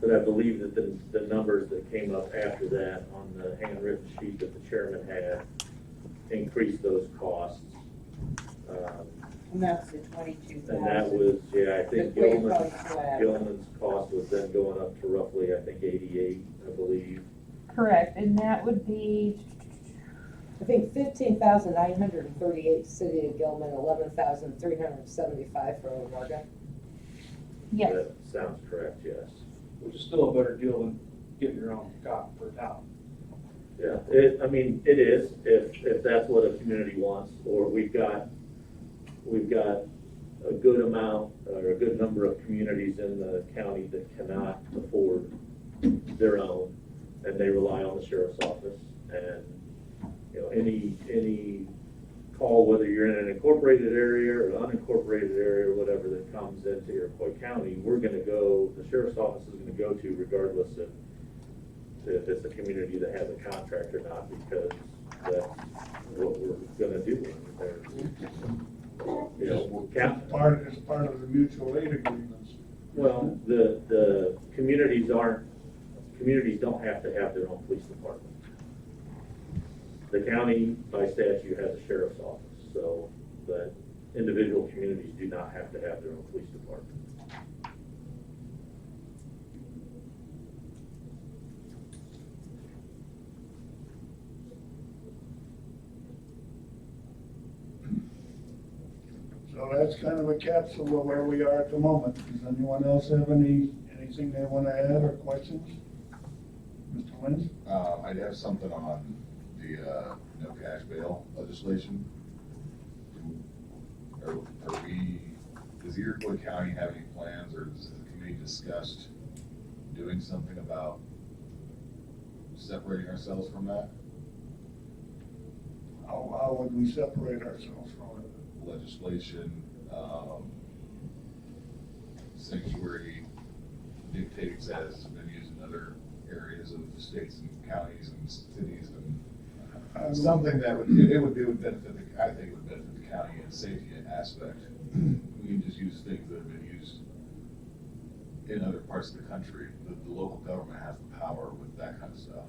But I believe that the numbers that came up after that on the handwritten sheet that the chairman had increased those costs. And that's the 22,000. And that was, yeah, I think The way probably flat. Gilman's cost was then going up to roughly, I think, 88, I believe. Correct, and that would be, I think 15,938 City of Gilman, 11,375 for Omarga. yes. That sounds correct, yes. Which is still a better deal than getting your own cop per town. Yeah, I mean, it is, if that's what a community wants, or we've got a good amount, or a good number of communities in the county that cannot afford their own, and they rely on the sheriff's office, and, you know, any call, whether you're in an incorporated area or unincorporated area or whatever that comes into Iroquois County, the sheriff's office is gonna go to regardless if it's a community that has a contract or not, because that's what we're gonna do. You know, It's part of the mutual aid agreements. well, the communities don't have to have their own police department. The county, by statute, has a sheriff's office, so, but individual communities do not have to have their own police department. So that's kind of a capsule of where we are at the moment. Does anyone else have anything they want to add or questions? Mr. Lynch? I have something on the, no cash bail legislation. Does Iroquois County have any plans, or has the committee discussed doing something about separating ourselves from that? How would we separate ourselves from it? Legislation, sanctuary dictates as has been used in other areas of states and counties and cities, and something that would benefit I think it would benefit the county in a safety aspect. We can just use things that have been used in other parts of the country. The local government has the power with that kind of stuff.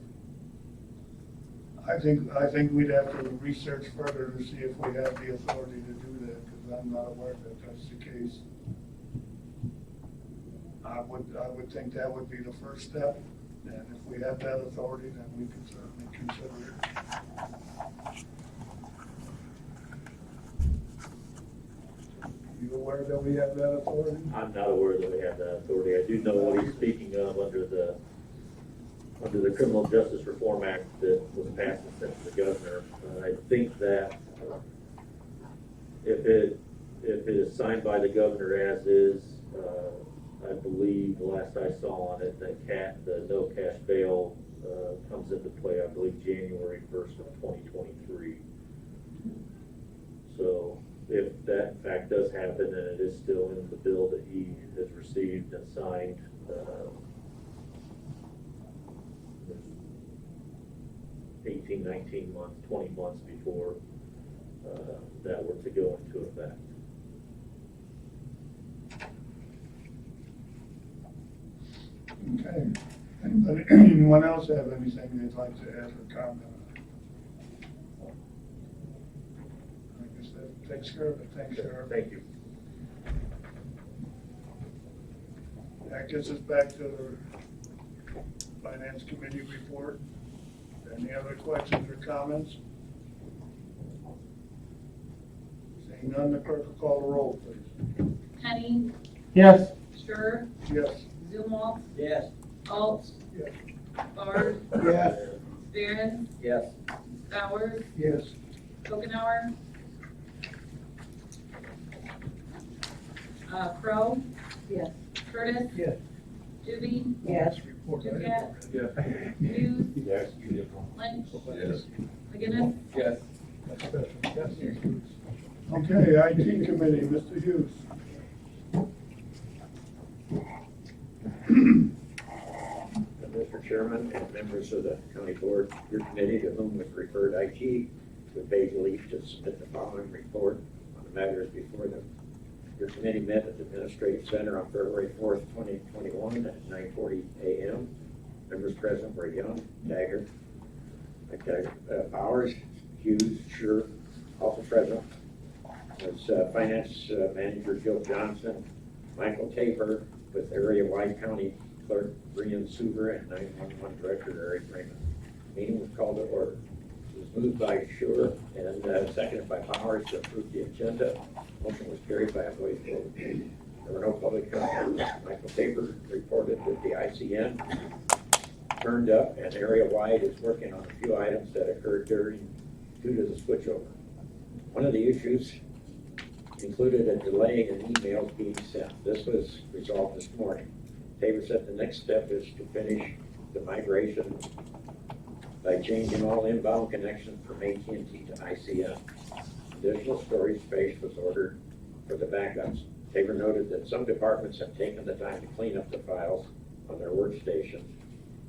I think we'd have to research further to see if we have the authority to do that, because I'm not aware that that's the case. I would think that would be the first step, and if we have that authority, then we can certainly consider it. You aware that we have that authority? I'm not aware that we have that authority. I do know what he's speaking of under the Criminal Justice Reform Act that was passed and sent to the governor. I think that if it is signed by the governor as is, I believe the last I saw on it, that the no cash bail comes into play, I believe, January 1st of 2023. So if that in fact does happen, and it is still in the bill that he has received and signed, 18, 19 months, 20 months before that were to go into effect. Okay. Anyone else have anything they'd like to add or comment on? I guess that takes care of it. Thanks, Sheriff. Thank you. That gets us back to the Finance Committee report. Any other questions or comments? Seeing none, the clerk will call the roll, please. Penny, Yes. Sure, Yes. Zumwalt, Yes. Alt, Yes. Bard, Yes. Barron, Yes. Bowers, Yes. Okenauer, Crow, Yes. Curtis, Yes. Doobie, Yes. Ducat, Yes. Hughes, Yes. Lynch, Yes. McGinnis, Yes. Okay, IT Committee, Mr. Hughes. Mr. Chairman and members of the county board, your committee to whom was referred IT would beg leave to submit the following report on the matters before them. Your committee met at the Administrative Center on February 4th, 2021 at 9:40 a.m. Members present were Young, Dagger, Bowers, Hughes, Sure. Also present was Finance Manager Joe Johnson, Michael Tabor with Area-Wide County Clerk Brian Suver and 911 Director Eric Raymond. Meeting was called to order. It was moved by Sure and seconded by Bowers to approve the agenda. Motion was carried by a voice vote. There were no public comments. Michael Tabor reported that the ICN turned up and Area-Wide is working on a few items that occurred due to the switchover. One of the issues included a delay in emails being sent. This was resolved this morning. Tabor said the next step is to finish the migration by changing all inbound connections from AT&T to ICN. Additional storage space was ordered for the backups. Tabor noted that some departments have taken the time to clean up the files on their workstations.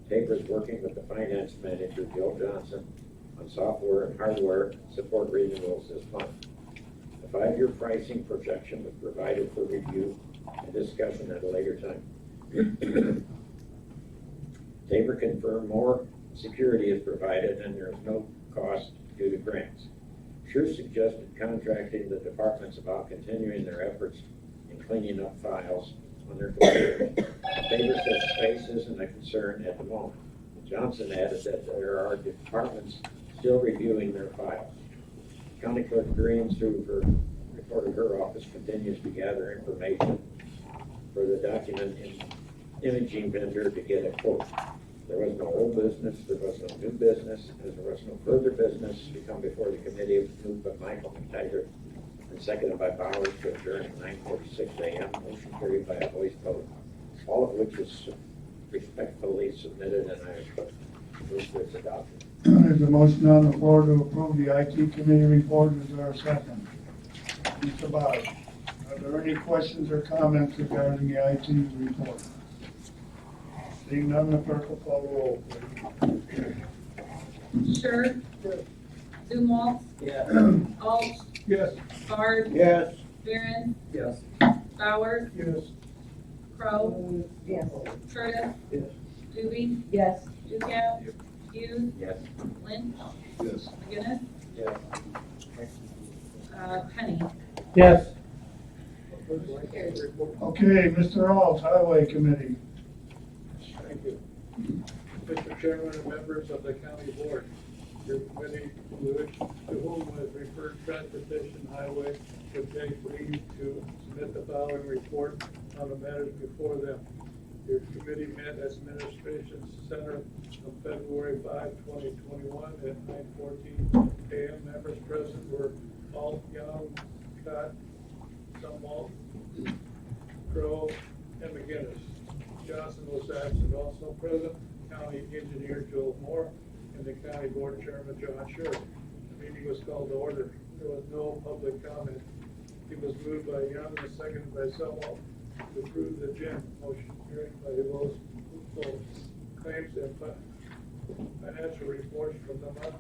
Tabor is working with the finance manager, Joe Johnson, on software and hardware support renewals this month. The 5-year pricing projection was provided for review and discussion at a later time. Tabor confirmed more security is provided and there is no cost due to grants. Sure suggested contracting the departments about continuing their efforts in cleaning up files on their computers. Tabor said space isn't a concern at the moment. Johnson added that there are departments still reviewing their files. County Clerk Green, through her report of her office, continues to gather information for the document imaging vendor to get a quote. There was no old business, there was no new business, and there was no further business to come before the committee. It was moved by Michael McTaggart and seconded by Bowers to adjourn at 9:46 a.m. Motion carried by a voice vote, all of which is respectfully submitted, and I move for its adoption. There's a motion on the floor to approve the IT committee report. Is there a second? Mr. Bowers, are there any questions or comments regarding the IT report? Seeing none, the clerk will call the roll, please. Sure. Zumwalt. Yes. Alt. Yes. Bard. Yes. Barron. Yes. Bowers. Yes. Crow. Yes. Curtis. Yes. Doobie. Yes. Dukenyak. Hughes. Yes. Lynch. Yes. McGinnis. Yes. Penny. Yes. Okay, Mr. Alt, Highway Committee. Thank you. Mr. Chairman and members of the county board, your committee to whom was referred Transportation Highway would take leave to submit the following report on the matters before them. Your committee met at Administration Center on February 5, 2021 at 9:14 a.m. Members present were Alt, Young, Scott, Zumwalt, Crow, and McGinnis. Johnson was absent. Also present, County Engineer Joel Moore and the County Board Chairman John Scher. The meeting was called to order. There was no public comment. It was moved by Young and seconded by Zumwalt to approve the agenda. Motion carried by the votes. Claims and financial reports from the month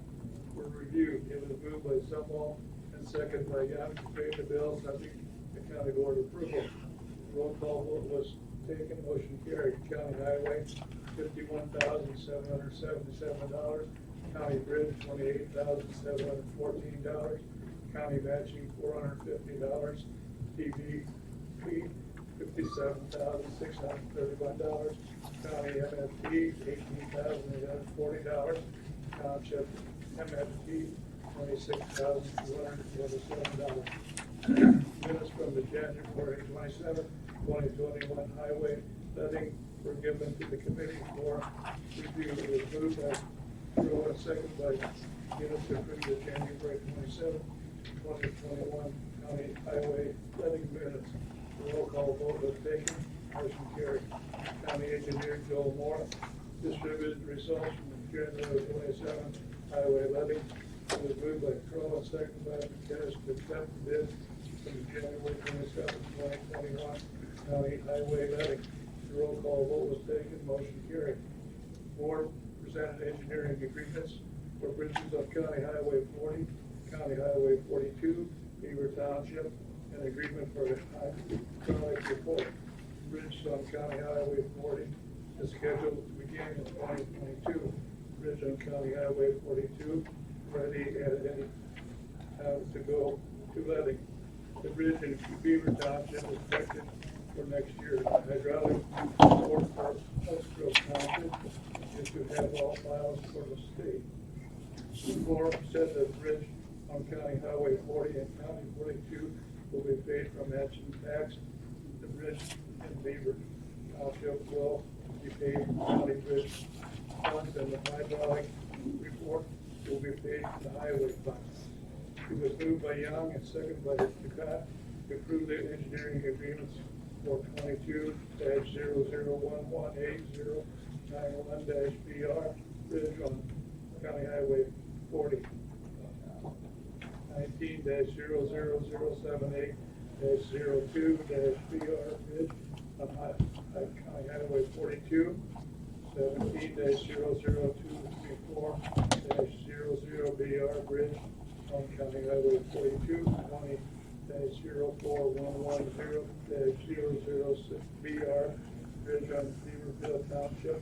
were reviewed. It was moved by Zumwalt and seconded by Young to pay the bills subject to county board approval. Roll call vote was taken, motion carried. County Highway, $51,777. County Bridge, $28,714. County Matching, $450. TV, $57,631. County MFD, $18,840. Township MFD, $26,227. Minutes from the January 27, 2021 highway letting were given to the committee for review. It was moved by Crowe and seconded by Guinness to approve the January 27, 2021 county highway letting minutes. The roll call vote was taken. Motion carried. County Engineer Joel Moore distributed results from the January 27 highway letting. It was moved by Crowe and seconded by Guinness to accept the bid from the January 27, 2021 county highway letting. The roll call vote was taken. Motion carried. Board presented engineering agreements for bridges on County Highway 40, County Highway 42, Beaver Township, an agreement for the hydraulic support. Bridge on County Highway 40 is scheduled to begin in 2022. Bridge on County Highway 42 ready at any time to go to letting. The bridge in Beaver Township is expected for next year. Hydraulic support for Oak Township is to have all files for the state. The forum said that the bridge on County Highway 40 and County 42 will be paid from matching tax. The bridge in Beaver Township will be paid from county bridge funds, and the hydraulic report will be paid from the highway funds. It was moved by Young and seconded by Ducat to approve the engineering agreements for 22-00118091-BR Bridge on County Highway 40. 19-00078-02-BR Bridge on County Highway 42, 17-00234-00 BR Bridge on County Highway 42, 20-04110-006 BR Bridge on Beaverville Township,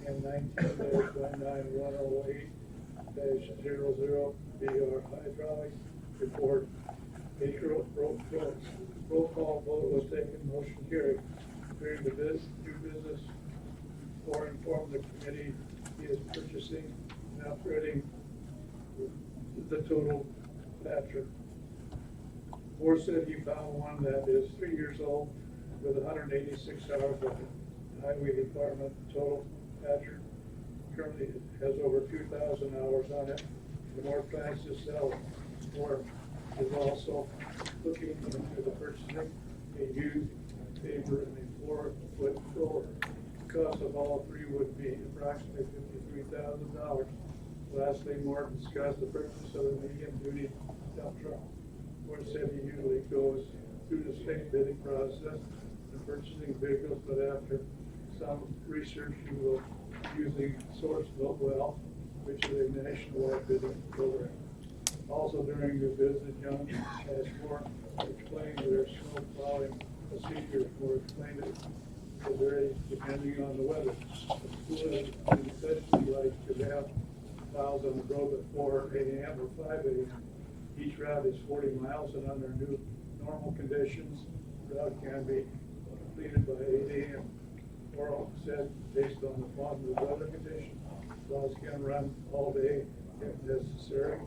and 19-19108-00 BR Hydraulic Report. Roll call vote was taken, motion carried. During the new business, or inform the committee he is purchasing and upgrading the total Patrick. Moore said he found one that is 3 years old with 186 hours of highway department total. Patrick currently has over 2,000 hours on it. The Moore plans to sell. Moore is also looking into the purchasing a used paper and a 4-foot roller. The cost of all three would be approximately $53,000. Lastly, Moore discussed the purchase of a medium-duty dump truck. Moore said he usually goes through the state bidding process in purchasing vehicles, but after some research, he will using Sourcewell Well, which is a nationwide bidding program. Also during the visit, Young has Moore explained their snow plowing procedure. Moore explained it will vary depending on the weather. The school is especially like to have plows on the road at 4 a.m. or 5 a.m. Each route is 40 miles, and under new normal conditions, the route can be completed by 8 a.m. Moore said, based on the weather conditions, plows can run all day if necessary,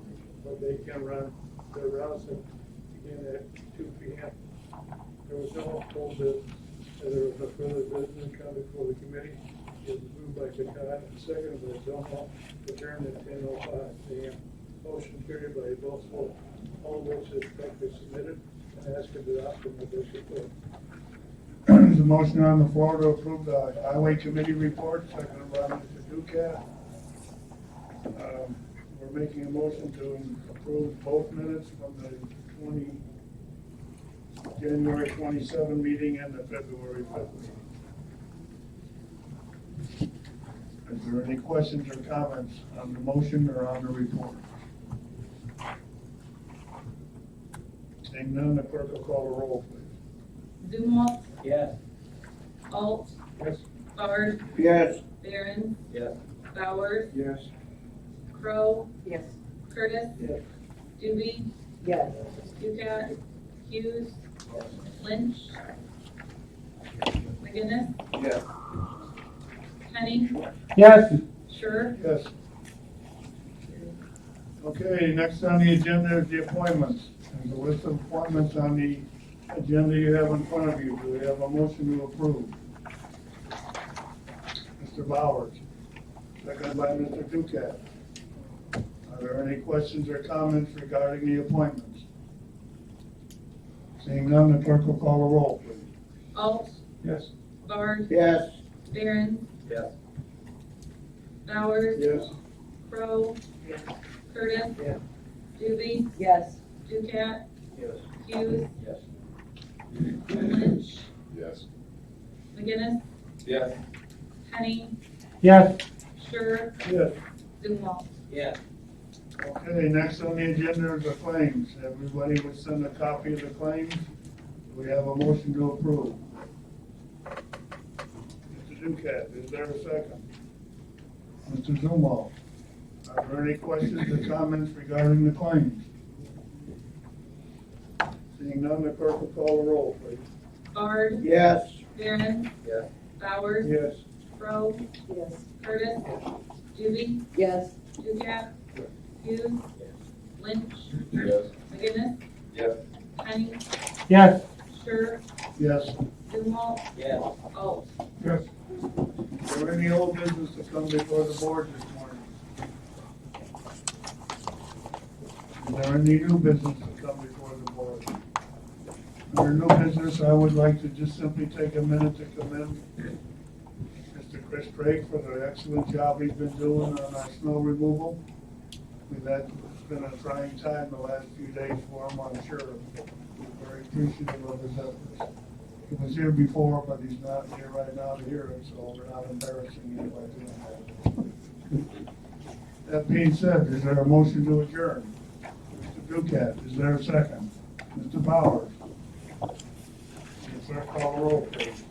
but they can run their routes again at 2 p.m. There was no full business. There was no further business come before the committee. It was moved by Kakai and seconded by Domo, adjourned at 10:05 a.m. Motion carried by both votes. All votes expected submitted and asked to adopt them with this report. There's a motion on the floor to approve the highway committee report, seconded by Mr. Ducat. We're making a motion to approve both minutes from the January 27 meeting and the February 5th meeting. Is there any questions or comments on the motion or on the report? Seeing none, the clerk will call the roll, please. Zumwalt. Yes. Alt. Yes. Bard. Yes. Barron. Yes. Bowers. Yes. Crow. Yes. Curtis. Yes. Doobie. Yes. Ducat. Hughes. Lynch. McGinnis. Yes. Henning. Yes. Sure. Yes. Okay, next on the agenda is the appointments. There's a list of appointments on the agenda you have in front of you. Do we have a motion to approve? Mr. Bowers, seconded by Mr. Ducat. Are there any questions or comments regarding the appointments? Seeing none, the clerk will call the roll, please. Alt. Yes. Bard. Yes. Barron. Yes. Bowers. Yes. Crow. Yes. Curtis. Yes. Doobie. Yes. Ducat. Yes. Hughes. Yes. Lynch. Yes. McGinnis. Yes. Henning. Yes. Sure. Yes. Zumwalt. Yes. Okay, next on the agenda is the claims. Everybody would send a copy of the claims. We have a motion to approve. Mr. Ducat, is there a second? Mr. Zumwalt, are there any questions or comments regarding the claims? Seeing none, the clerk will call the roll, please. Bard. Yes. Barron. Yes. Bowers. Yes. Crow. Yes. Curtis. Doobie. Yes. Ducat. Hughes. Lynch. Yes. McGinnis. Yes. Henning. Yes. Sure. Yes. Zumwalt. Yes. Alt. Yes. Is there any old business to come before the board this morning? Is there any new business to come before the board? Under new business, I would like to just simply take a minute to commend Mr. Chris Craig for the excellent job he's been doing on our snow removal. We've had been a trying time the last few days for him, I'm sure. We're very appreciative of his efforts. He was here before, but he's not here right now to hear it, so we're not embarrassing him by doing that. That being said, is there a motion to adjourn? Mr. Ducat, is there a second? Mr. Bowers? Clerk, call the roll, please.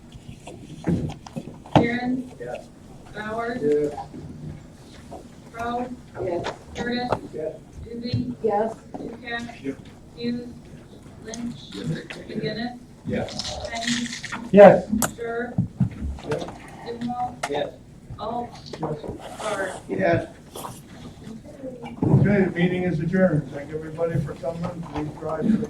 Aaron, Yes. Bowers, Yes. Crowe, Yes. Curtis, Yes. Doobie, Yes. Ducat, Yep. Hughes, Lynch, McGinnis, Yes. Henry, Yes. Sure, Stonewall, Yes. Alt, Barr. Yes. Okay, the meeting is adjourned. Thank everybody for coming. Please drive safe.